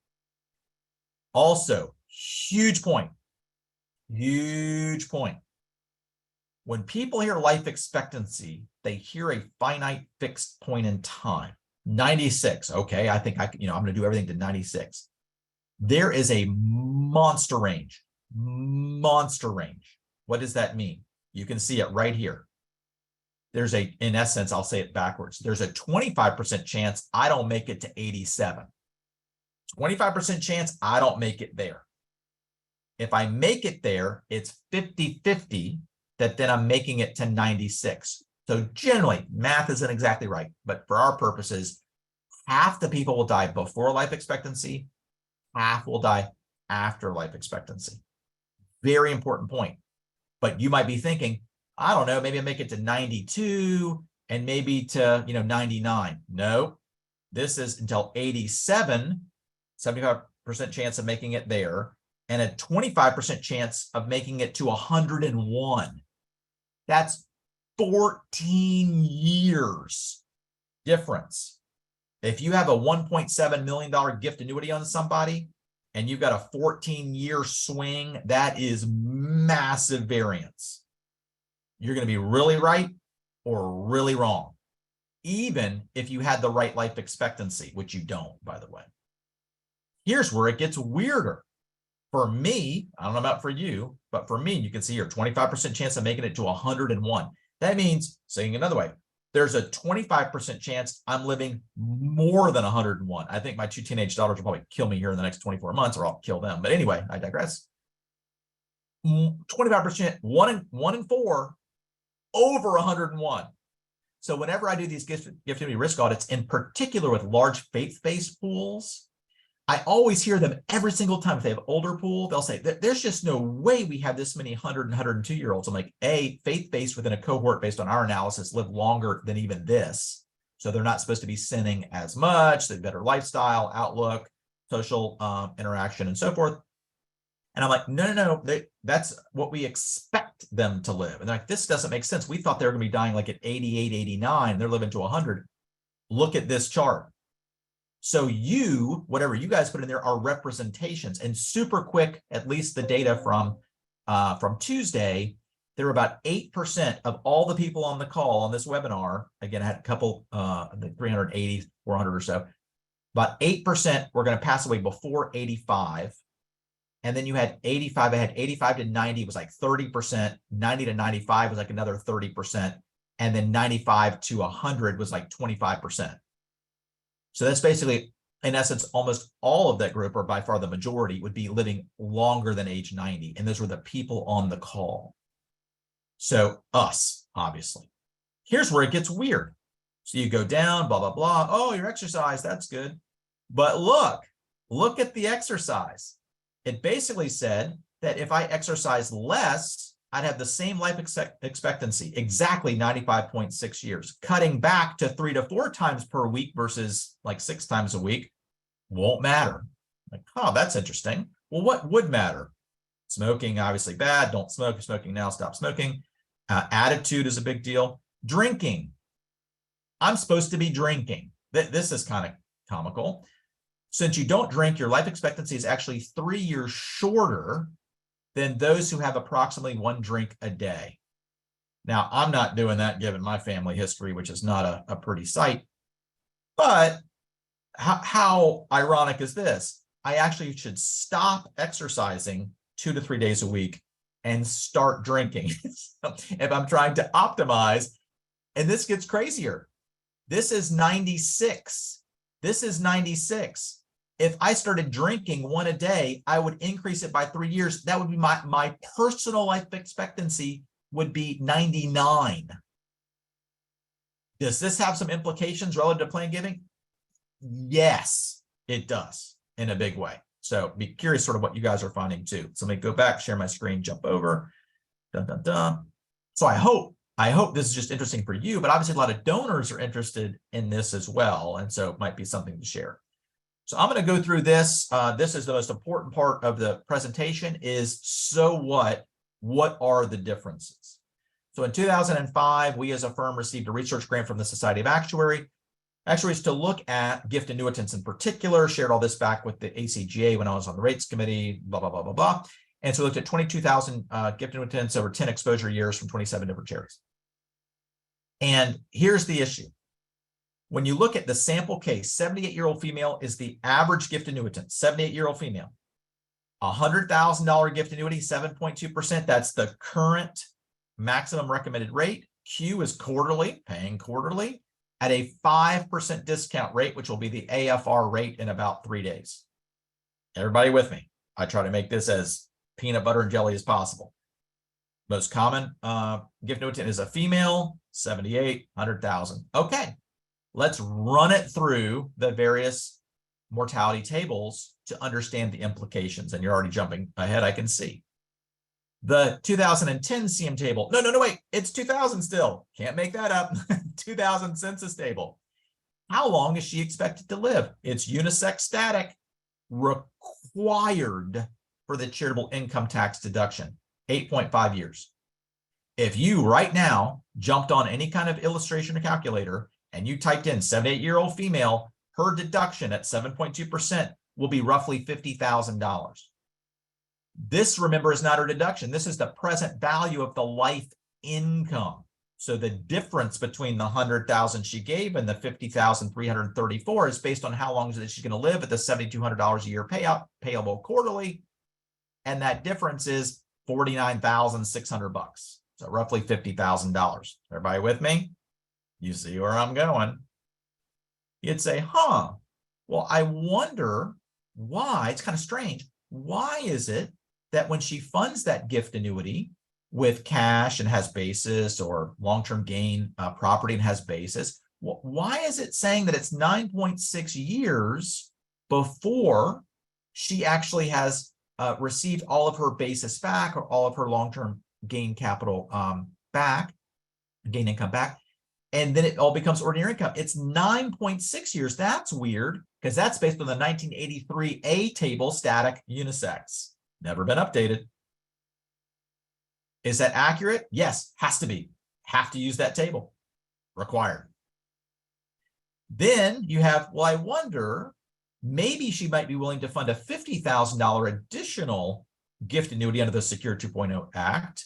Also, huge point. Huge point. When people hear life expectancy, they hear a finite fixed point in time. 96. Okay, I think I'm going to do everything to 96. There is a monster range. Monster range. What does that mean? You can see it right here. There's in essence, I'll say it backwards. There's a 25% chance I don't make it to 87. 25% chance I don't make it there. If I make it there, it's 50-50 that then I'm making it to 96. So generally, math isn't exactly right, but for our purposes, half the people will die before life expectancy, half will die after life expectancy. Very important point. But you might be thinking, I don't know, maybe I make it to 92 and maybe to 99. No, this is until 87, 75% chance of making it there, and a 25% chance of making it to 101. That's 14 years difference. If you have a $1.7 million gift annuity on somebody and you've got a 14-year swing, that is massive variance. You're going to be really right or really wrong, even if you had the right life expectancy, which you don't, by the way. Here's where it gets weirder. For me, I don't know about for you, but for me, you can see here, 25% chance of making it to 101. That means, saying another way, there's a 25% chance I'm living more than 101. I think my 2 teenage daughters will probably kill me here in the next 24 months, or I'll kill them. But anyway, I digress. 25%, one in 4, over 101. So whenever I do these gift annuity risk audits, in particular with large faith-based pools, I always hear them every single time. If they have older pool, they'll say, there's just no way we have this many 100 and 102-year-olds. I'm like, A, faith-based within a cohort based on our analysis live longer than even this. So they're not supposed to be sinning as much. They have better lifestyle, outlook, social interaction, and so forth. And I'm like, no, that's what we expect them to live. And they're like, this doesn't make sense. We thought they were going to be dying like at 88, 89. They're living to 100. Look at this chart. So whatever you guys put in there are representations. And super quick, at least the data from Tuesday, there were about 8% of all the people on the call on this webinar. Again, I had a couple, 380, 400 or so. About 8% were going to pass away before 85. And then you had 85. I had 85 to 90 was like 30%. 90 to 95 was like another 30%. And then 95 to 100 was like 25%. So that's basically, in essence, almost all of that group, or by far the majority, would be living longer than age 90. And those were the people on the call. So us, obviously. Here's where it gets weird. So you go down, blah, blah, blah. Oh, your exercise, that's good. But look at the exercise. It basically said that if I exercise less, I'd have the same life expectancy, exactly 95.6 years. Cutting back to 3 to 4 times per week versus like 6 times a week won't matter. Like, oh, that's interesting. Well, what would matter? Smoking, obviously bad. Don't smoke. You're smoking now, stop smoking. Attitude is a big deal. Drinking. I'm supposed to be drinking. This is kind of comical. Since you don't drink, your life expectancy is actually 3 years shorter than those who have approximately 1 drink a day. Now, I'm not doing that given my family history, which is not a pretty sight. But how ironic is this? I actually should stop exercising 2 to 3 days a week and start drinking if I'm trying to optimize. And this gets crazier. This is 96. This is 96. If I started drinking 1 a day, I would increase it by 3 years. That would be my personal life expectancy would be 99. Does this have some implications relative to plan giving? Yes, it does in a big way. So be curious sort of what you guys are finding too. So let me go back, share my screen, jump over. Dun, dun, dun. So I hope this is just interesting for you, but obviously a lot of donors are interested in this as well. And so it might be something to share. So I'm going to go through this. This is the most important part of the presentation is, so what? What are the differences? So in 2005, we as a firm received a research grant from the Society of Actuaries to look at gift annuitants in particular, shared all this back with the ACGA when I was on the rates committee, blah, blah, blah, blah, blah. And so we looked at 22,000 gift annuitants over 10 exposure years from 27 different charities. And here's the issue. When you look at the sample case, 78-year-old female is the average gift annuitant, 78-year-old female. $100,000 gift annuity, 7.2%. That's the current maximum recommended rate. Q is quarterly, paying quarterly at a 5% discount rate, which will be the AFR rate in about 3 days. Everybody with me? I try to make this as peanut butter and jelly as possible. Most common gift annuitant is a female, 78, 100,000. Okay. Let's run it through the various mortality tables to understand the implications. And you're already jumping ahead, I can see. The 2010 CM table. No, wait. It's 2000 still. Can't make that up. 2000 census table. How long is she expected to live? It's unisex static, required for the charitable income tax deduction, 8.5 years. If you right now jumped on any kind of illustration or calculator and you typed in 78-year-old female, her deduction at 7.2% will be roughly $50,000. This, remember, is not her deduction. This is the present value of the life income. So the difference between the 100,000 she gave and the 50,334 is based on how long is she's going to live at the $7,200 a year payout, payable quarterly, and that difference is $49,600. So roughly $50,000. Everybody with me? You see where I'm going? You'd say, huh, well, I wonder why. It's kind of strange. Why is it that when she funds that gift annuity with cash and has basis, or long-term gain property and has basis, why is it saying that it's 9.6 years before she actually has received all of her basis back, or all of her long-term gain capital back, gain income back, and then it all becomes ordinary income? It's 9.6 years. That's weird, because that's based on the 1983 A table, static, unisex. Never been updated. Is that accurate? Yes, has to be. Have to use that table. Required. Then you have, well, I wonder, maybe she might be willing to fund a $50,000 additional gift annuity under the Secure 2.0 Act.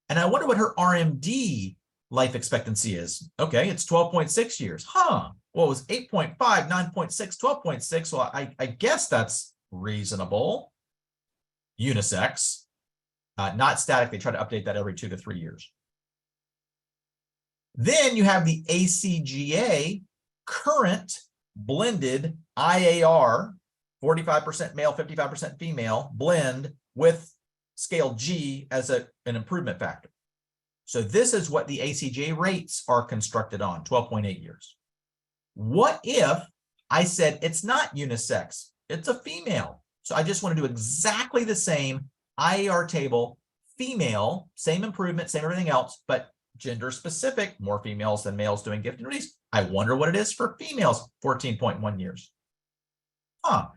And I wonder what her RMD life expectancy is. Okay, it's 12.6 years. Huh. Well, it was 8.5, 9.6, 12.6. Well, I guess that's reasonable. Unisex. Not static. They try to update that every 2 to 3 years. Then you have the ACGA current blended IAR, 45% male, 55% female blend with scale G as an improvement factor. So this is what the ACGA rates are constructed on, 12.8 years. What if I said it's not unisex, it's a female? So I just want to do exactly the same IAR table, female, same improvement, same everything else, but gender specific, more females than males doing gift annuities. I wonder what it is for females, 14.1 years. Huh.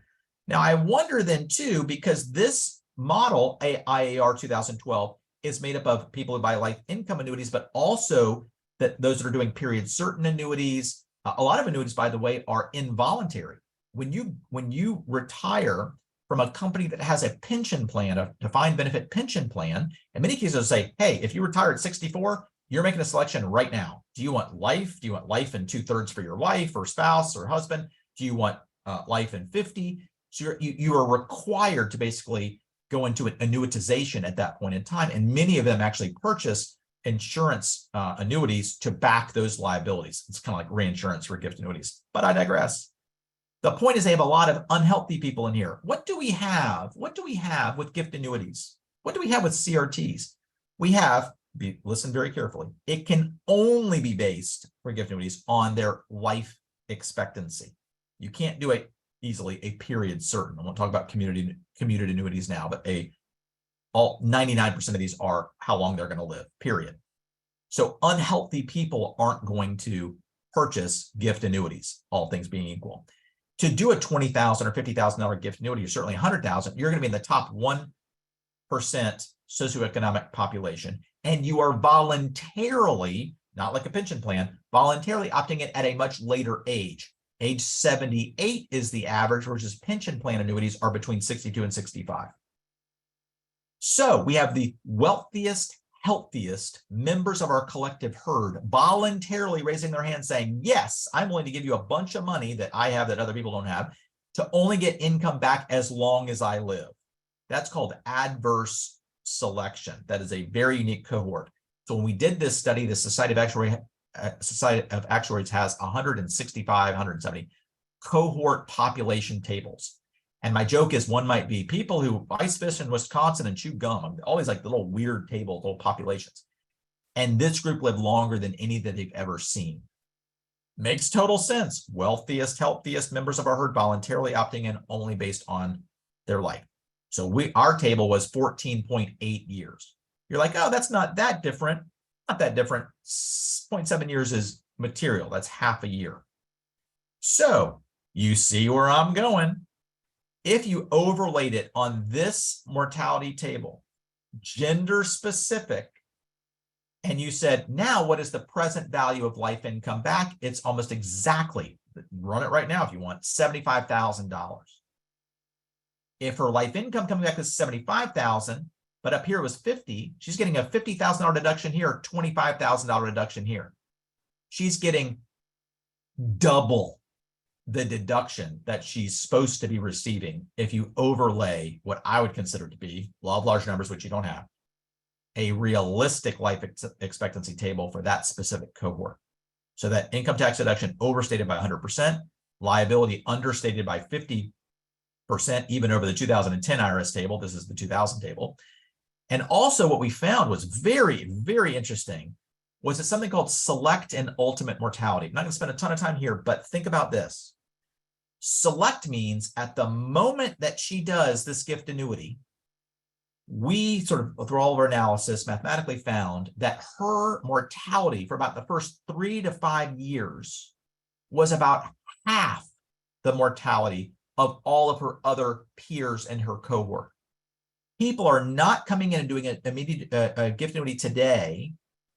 Now I wonder then too, because this model, IAR 2012, is made up of people who buy life income annuities, but also that those that are doing period certain annuities. A lot of annuities, by the way, are involuntary. When you retire from a company that has a pension plan, a defined benefit pension plan, in many cases they'll say, hey, if you retire at 64, you're making a selection right now. Do you want life? Do you want life in 2/3 for your wife or spouse or husband? Do you want life in 50? So you are required to basically go into an annuitization at that point in time. And many of them actually purchase insurance annuities to back those liabilities. It's kind of like reinsurance for gift annuities, but I digress. The point is they have a lot of unhealthy people in here. What do we have? What do we have with gift annuities? What do we have with CRTs? We have, listen very carefully, it can only be based for gift annuities on their life expectancy. You can't do it easily a period certain. I won't talk about commuted annuities now, but 99% of these are how long they're going to live, period. So unhealthy people aren't going to purchase gift annuities, all things being equal. To do a $20,000 or $50,000 gift annuity, or certainly $100,000, you're going to be in the top 1% socioeconomic population, and you are voluntarily, not like a pension plan, voluntarily opting in at a much later age. Age 78 is the average, versus pension plan annuities are between 62 and 65. So we have the wealthiest, healthiest members of our collective herd voluntarily raising their hand saying, yes, I'm willing to give you a bunch of money that I have that other people don't have to only get income back as long as I live. That's called adverse selection. That is a very unique cohort. So when we did this study, the Society of Actuaries has 165, 170 cohort population tables. And my joke is one might be people who ice fish in Wisconsin and chew gum. Always like the little weird tables, little populations. And this group lived longer than any that they've ever seen. Makes total sense. Wealthiest, healthiest members of our herd voluntarily opting in only based on their life. So our table was 14.8 years. You're like, oh, that's not that different. Not that different. 0.7 years is material. That's half a year. So you see where I'm going. If you overlaid it on this mortality table, gender specific, and you said, now what is the present value of life income back? It's almost exactly, run it right now if you want, $75,000. If her life income coming back is $75,000, but up here was 50, she's getting a $50,000 deduction here, $25,000 deduction here. She's getting double the deduction that she's supposed to be receiving if you overlay what I would consider to be, law of large numbers, which you don't have, a realistic life expectancy table for that specific cohort. So that income tax deduction overstated by 100%, liability understated by 50%, even over the 2010 IRS table. This is the 2000 table. And also what we found was very, very interesting was it's something called select and ultimate mortality. I'm not going to spend a ton of time here, but think about this. Select means at the moment that she does this gift annuity, we sort of, through all of our analysis, mathematically found that her mortality for about the first 3 to 5 years was about half the mortality of all of her other peers in her cohort. People are not coming in and doing an immediate gift annuity today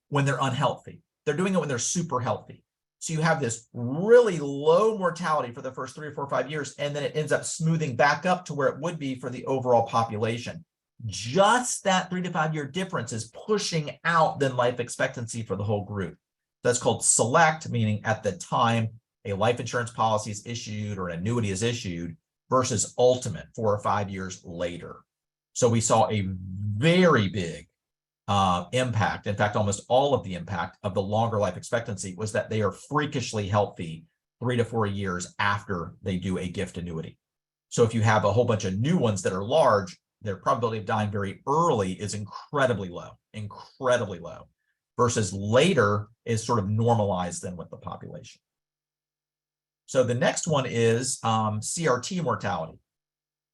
when they're unhealthy. They're doing it when they're super healthy. So you have this really low mortality for the first 3 or 4 or 5 years, and then it ends up smoothing back up to where it would be for the overall population. Just that 3 to 5 year difference is pushing out then life expectancy for the whole group. That's called select, meaning at the time a life insurance policy is issued or an annuity is issued, versus ultimate 4 or 5 years later. So we saw a very big impact. In fact, almost all of the impact of the longer life expectancy was that they are freakishly healthy 3 to 4 years after they do a gift annuity. So if you have a whole bunch of new ones that are large, their probability of dying very early is incredibly low, versus later is sort of normalized then with the population. So the next one is CRT mortality.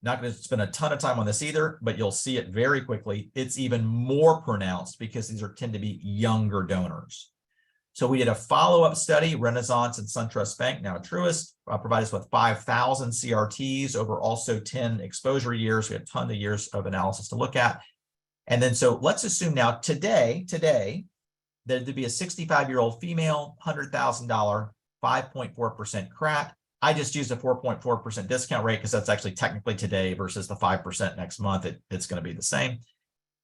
Not going to spend a ton of time on this either, but you'll see it very quickly. It's even more pronounced because these tend to be younger donors. So we did a follow-up study. Renaissance and SunTrust Bank, now Truist, provided us with 5,000 CRTs over also 10 exposure years. We had a ton of years of analysis to look at. And then so let's assume now today, there'd be a 65-year-old female, $100,000, 5.4% CRAT. I just used a 4.4% discount rate because that's actually technically today versus the 5% next month. It's going to be the same.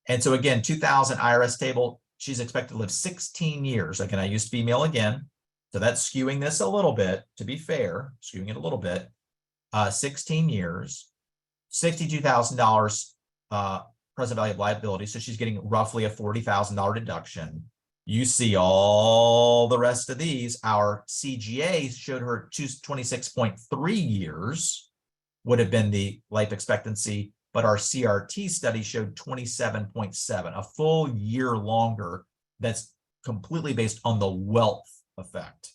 And so again, 2000 IRS table, she's expected to live 16 years. Again, I used female again. So that's skewing this a little bit, to be fair, skewing it a little bit. 16 years, $62,000 present value of liability. So she's getting roughly a $40,000 deduction. You see all the rest of these. Our CGA showed her 26.3 years would have been the life expectancy, but our CRT study showed 27.7, a full year longer. That's completely based on the wealth effect.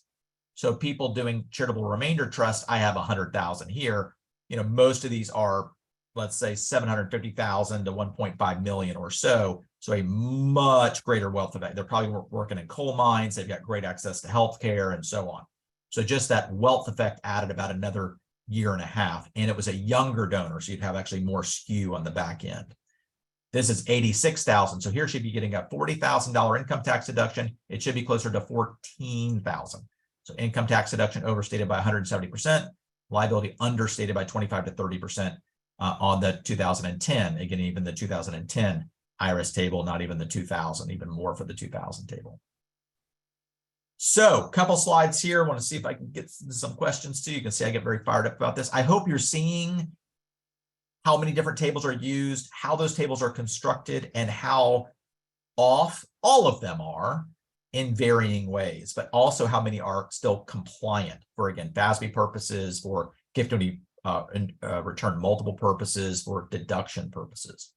So people doing charitable remainder trust, I have 100,000 here. Most of these are, let's say, 750,000 to 1.5 million or so. So a much greater wealth effect. They're probably working in coal mines. They've got great access to healthcare and so on. So just that wealth effect added about another year and a half. And it was a younger donor. So you'd have actually more skew on the back end. This is 86,000. So here she'd be getting a $40,000 income tax deduction. It should be closer to 14,000. So income tax deduction overstated by 170%, liability understated by 25 to 30% on the 2010. Again, even the 2010 IRS table, not even the 2000, even more for the 2000 table. So a couple slides here. I want to see if I can get some questions too. You can see I get very fired up about this. I hope you're seeing how many different tables are used, how those tables are constructed, and how off all of them are in varying ways, but also how many are still compliant for, again, FASB purposes, for gift annuity return multiple purposes, for deduction purposes.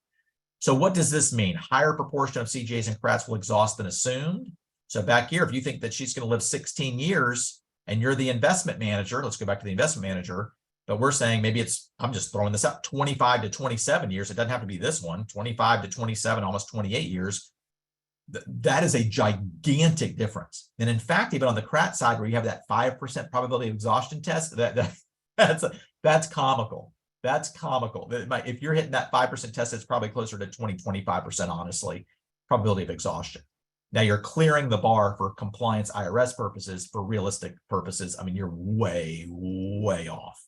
So what does this mean? Higher proportion of CGAs and CRATs will exhaust than assumed. So back here, if you think that she's going to live 16 years, and you're the investment manager, let's go back to the investment manager, but we're saying maybe it's, I'm just throwing this out, 25 to 27 years. It doesn't have to be this one, 25 to 27, almost 28 years. That is a gigantic difference. And in fact, even on the CRT side, where you have that 5% probability of exhaustion test, that's comical. That's comical. If you're hitting that 5% test, it's probably closer to 20-25%, honestly, probability of exhaustion. Now you're clearing the bar for compliance IRS purposes. For realistic purposes, I mean, you're way, way off.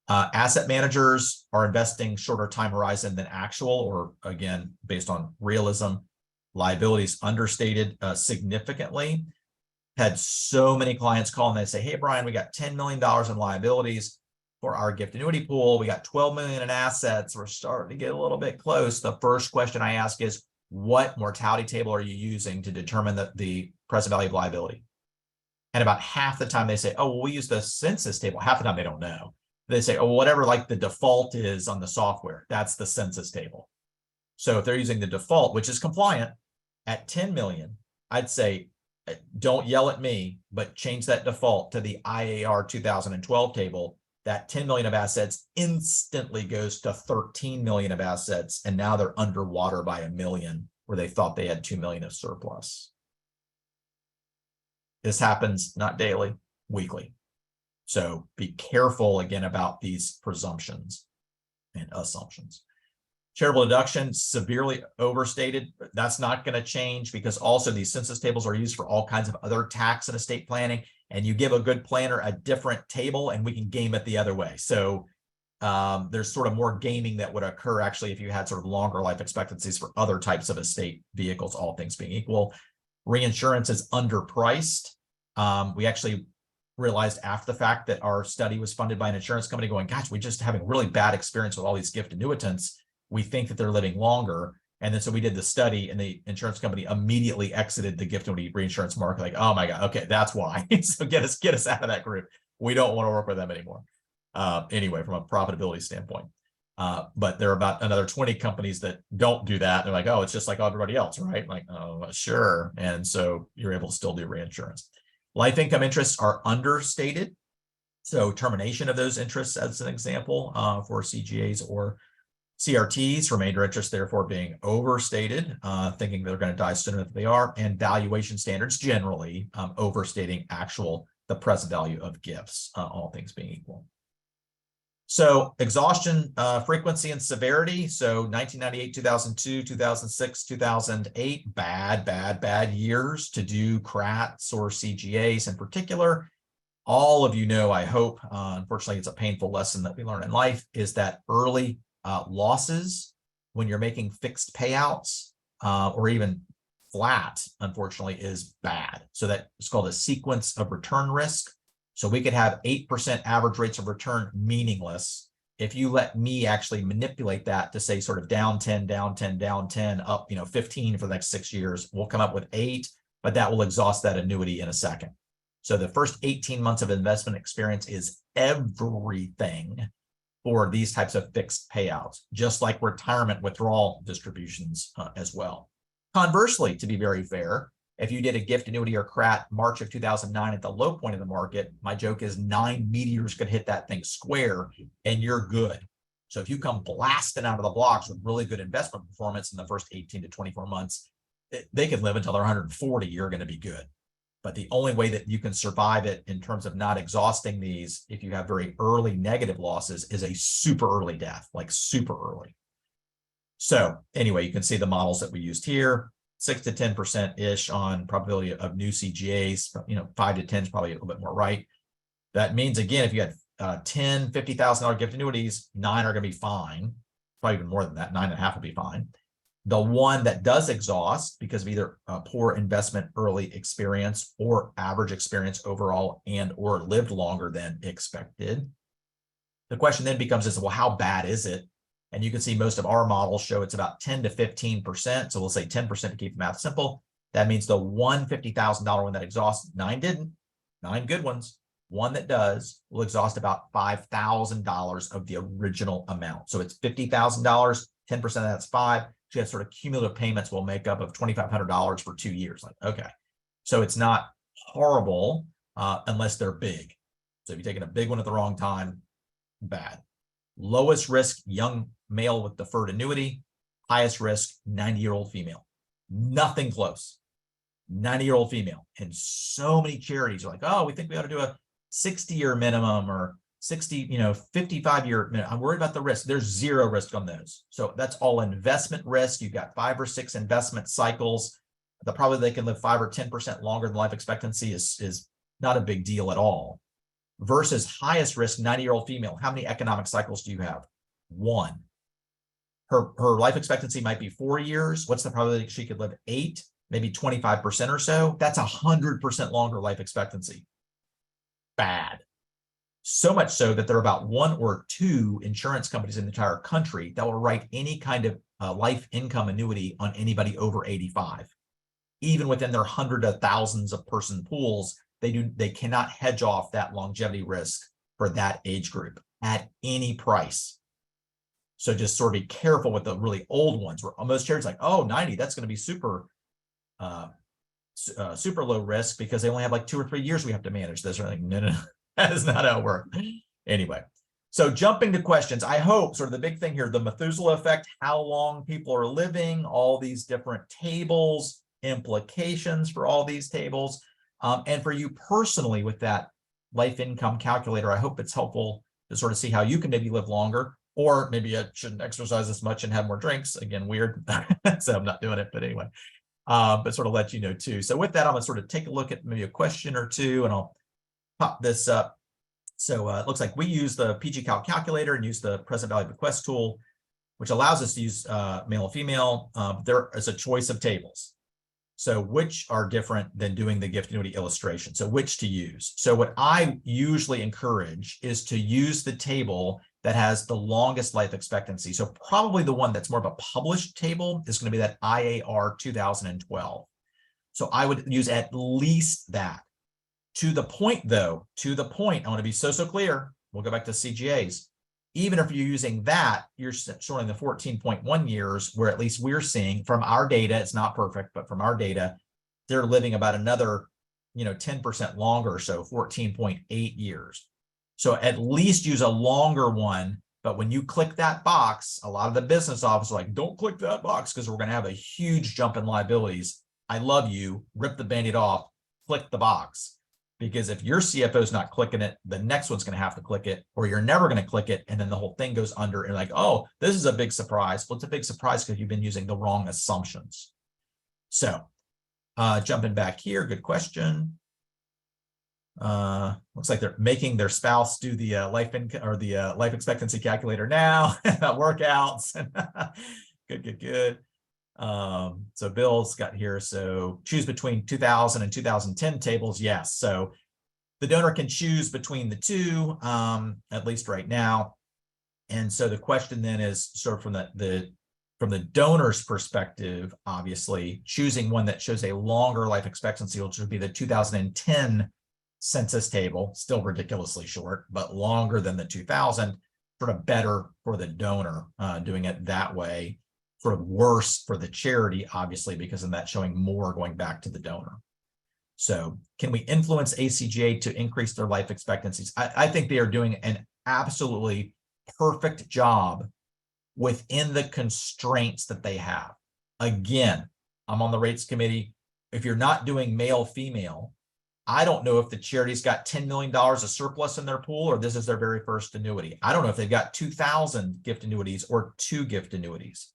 Asset managers are investing shorter time horizon than actual, or again, based on realism. Liabilities understated significantly. Had so many clients call and they say, hey, Brian, we got $10 million in liabilities for our gift annuity pool. We got 12 million in assets. We're starting to get a little bit close. The first question I ask is, what mortality table are you using to determine the present value of liability? And about half the time they say, oh, well, we use the Census table. Half the time they don't know. They say, oh, whatever like the default is on the software, that's the Census table. So if they're using the default, which is compliant at 10 million, I'd say, don't yell at me, but change that default to the IAR 2012 table. That 10 million of assets instantly goes to 13 million of assets. And now they're underwater by 1 million, where they thought they had 2 million of surplus. This happens not daily, weekly. So be careful again about these presumptions and assumptions. Charitable deduction, severely overstated, but that's not going to change, because also these census tables are used for all kinds of other tax and estate planning. And you give a good planner a different table and we can game it the other way. So there's sort of more gaming that would occur actually if you had sort of longer life expectancies for other types of estate vehicles, all things being equal. Reinsurance is underpriced. We actually realized after the fact that our study was funded by an insurance company going, gosh, we're just having really bad experience with all these gift annuitants. We think that they're living longer. And then so we did the study and the insurance company immediately exited the gift annuity reinsurance market. Like, oh my God, okay, that's why. So get us out of that group. We don't want to work with them anymore. Anyway, from a profitability standpoint. But there are about another 20 companies that don't do that. They're like, oh, it's just like everybody else, right? Like, oh, sure. And so you're able to still do reinsurance. Life income interests are understated. So termination of those interests, as an example, for CGAs or CRTs, remainder interest therefore being overstated, thinking they're going to die sooner than they are, and valuation standards generally overstating the present value of gifts, all things being equal. So exhaustion frequency and severity. So 1998, 2002, 2006, 2008, bad years to do CRTs or CGAs in particular. All of you know, I hope, unfortunately, it's a painful lesson that we learn in life, is that early losses when you're making fixed payouts or even flat, unfortunately, is bad. So that is called a sequence of return risk. So we could have 8% average rates of return meaningless. If you let me actually manipulate that to say sort of down 10, down 10, down 10, up 15 for the next 6 years, we'll come up with 8, but that will exhaust that annuity in a second. So the first 18 months of investment experience is everything for these types of fixed payouts, just like retirement withdrawal distributions as well. Conversely, to be very fair, if you did a gift annuity or CRT March of 2009 at the low point of the market, my joke is 9 meteors could hit that thing square and you're good. So if you come blasting out of the blocks with really good investment performance in the first 18 to 24 months, they could live until they're 140, you're going to be good. But the only way that you can survive it in terms of not exhausting these, if you have very early negative losses, is a super early death, like super early. So anyway, you can see the models that we used here. 6 to 10%-ish on probability of new CGAs, 5 to 10 is probably a little bit more right. That means, again, if you had 10 $50,000 gift annuities, 9 are going to be fine. Probably even more than that, 9.5 will be fine. The one that does exhaust because of either poor investment early experience or average experience overall and or lived longer than expected. The question then becomes well, how bad is it? And you can see most of our models show it's about 10 to 15%. So we'll say 10% to keep the math simple. That means the one $50,000 one that exhausts, 9 didn't, 9 good ones. One that does will exhaust about $5,000 of the original amount. So it's $50,000, 10% of that's 5. So you have sort of cumulative payments will make up of $2,500 for 2 years. Like, okay. So it's not horrible unless they're big. So if you're taking a big one at the wrong time, bad. Lowest risk, young male with deferred annuity. Highest risk, 90-year-old female. Nothing close. 90-year-old female. And so many charities are like, oh, we think we ought to do a 60-year minimum or 60, 55-year minimum. I'm worried about the risk. There's zero risk on those. So that's all investment risk. You've got 5 or 6 investment cycles. Probably they can live 5 or 10% longer than life expectancy is not a big deal at all. Versus highest risk, 90-year-old female. How many economic cycles do you have? 1. Her life expectancy might be 4 years. What's the probability she could live 8, maybe 25% or so? That's 100% longer life expectancy. Bad. So much so that there are about 1 or 2 insurance companies in the entire country that will write any kind of life income annuity on anybody over 85. Even within their hundreds of thousands of person pools, they cannot hedge off that longevity risk for that age group at any price. So just sort of be careful with the really old ones where most charities like, oh, 90, that's going to be super low risk because they only have like 2 or 3 years we have to manage this. Or like, no, that is not how it works. Anyway, so jumping to questions, I hope sort of the big thing here, the Methuselah effect, how long people are living, all these different tables, implications for all these tables. And for you personally with that life income calculator, I hope it's helpful to sort of see how you can maybe live longer. Or maybe I shouldn't exercise as much and have more drinks. Again, weird. So I'm not doing it, but anyway, but sort of let you know too. So with that, I'm gonna sort of take a look at maybe a question or two and I'll pop this up. So it looks like we use the PG Calc calculator and use the present value bequest tool, which allows us to use male and female. There is a choice of tables. So which are different than doing the gift annuity illustration? So which to use? So what I usually encourage is to use the table that has the longest life expectancy. So probably the one that's more of a published table is going to be that IAR 2012. So I would use at least that. To the point though, I want to be so clear. We'll go back to CGAs. Even if you're using that, you're showing the 14.1 years where at least we're seeing from our data, it's not perfect, but from our data, they're living about another, 10% longer. So 14.8 years. So at least use a longer one. But when you click that box, a lot of the business offices are like, don't click that box because we're going to have a huge jump in liabilities. I love you. Rip the Band-Aid off, click the box. Because if your CFO is not clicking it, the next one's going to have to click it, or you're never going to click it. And then the whole thing goes under and like, oh, this is a big surprise. Well, it's a big surprise because you've been using the wrong assumptions. So jumping back here, good question. Looks like they're making their spouse do the life income or the life expectancy calculator now. Workouts. Good. So Bill's got here. So choose between 2000 and 2010 tables. Yes. So the donor can choose between the two, at least right now. And so the question then is sort of from the donor's perspective, obviously choosing one that shows a longer life expectancy, which would be the 2010 census table, still ridiculously short, but longer than the 2000, sort of better for the donor doing it that way. Sort of worse for the charity, obviously, because of that showing more going back to the donor. So can we influence ACGA to increase their life expectancies? I think they are doing an absolutely perfect job within the constraints that they have. Again, I'm on the rates committee. If you're not doing male, female, I don't know if the charity's got $10 million of surplus in their pool or this is their very first annuity. I don't know if they've got 2,000 gift annuities or 2 gift annuities.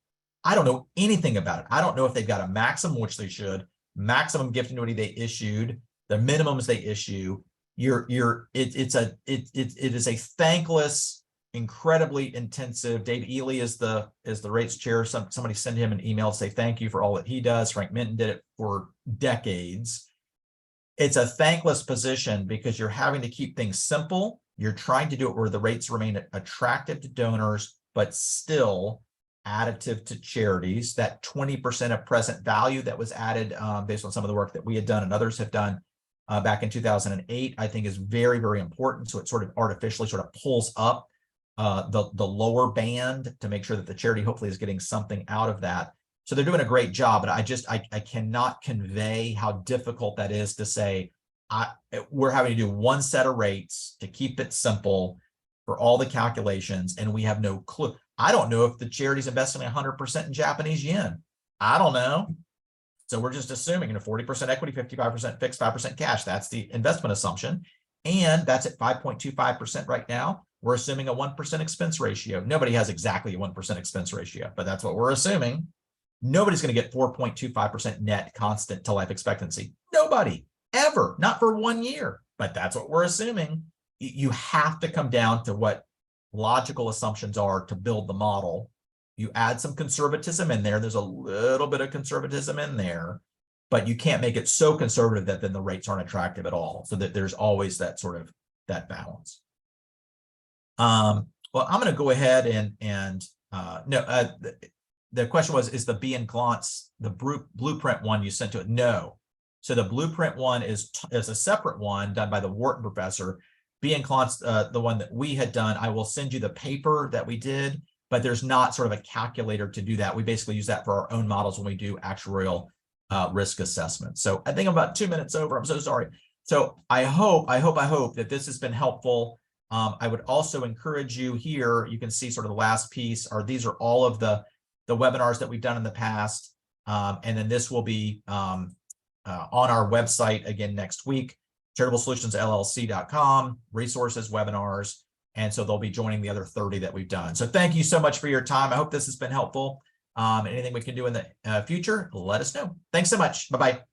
I don't know anything about it. I don't know if they've got a maximum, which they should, maximum gift annuity they issued, the minimums they issue. It is a thankless, incredibly intensive. Dave Ely is the rates chair. Somebody send him an email to say thank you for all that he does. Frank Minton did it for decades. It's a thankless position because you're having to keep things simple. You're trying to do it where the rates remain attractive to donors, but still additive to charities. That 20% of present value that was added based on some of the work that we had done and others have done back in 2008, I think is very, very important. So it sort of artificially sort of pulls up the lower band to make sure that the charity hopefully is getting something out of that. So they're doing a great job, but I cannot convey how difficult that is to say, we're having to do one set of rates to keep it simple for all the calculations, and we have no clue. I don't know if the charity's investing 100% in Japanese yen. I don't know. So we're just assuming 40% equity, 55% fixed, 5% cash. That's the investment assumption. And that's at 5.25% right now. We're assuming a 1% expense ratio. Nobody has exactly a 1% expense ratio, but that's what we're assuming. Nobody's going to get 4.25% net constant to life expectancy. Nobody, ever, not for 1 year, but that's what we're assuming. You have to come down to what logical assumptions are to build the model. You add some conservatism in there. There's a little bit of conservatism in there, but you can't make it so conservative that then the rates aren't attractive at all. So that there's always that sort of that balance. Well, I'm going to go ahead and the question was, is the B and Glantz, the blueprint one you sent to it? No. So the blueprint one is a separate one done by the Wharton professor. B and Glantz, the one that we had done, I will send you the paper that we did, but there's not sort of a calculator to do that. We basically use that for our own models when we do actuarial risk assessment. So I think I'm about 2 minutes over. I'm so sorry. So I hope that this has been helpful. I would also encourage you here, you can see sort of the last piece, these are all of the webinars that we've done in the past. And then this will be on our website again next week, charitablesolutionsllc.com, resources, webinars. And so they'll be joining the other 30 that we've done. So thank you so much for your time. I hope this has been helpful. Anything we can do in the future, let us know. Thanks so much. Bye-bye.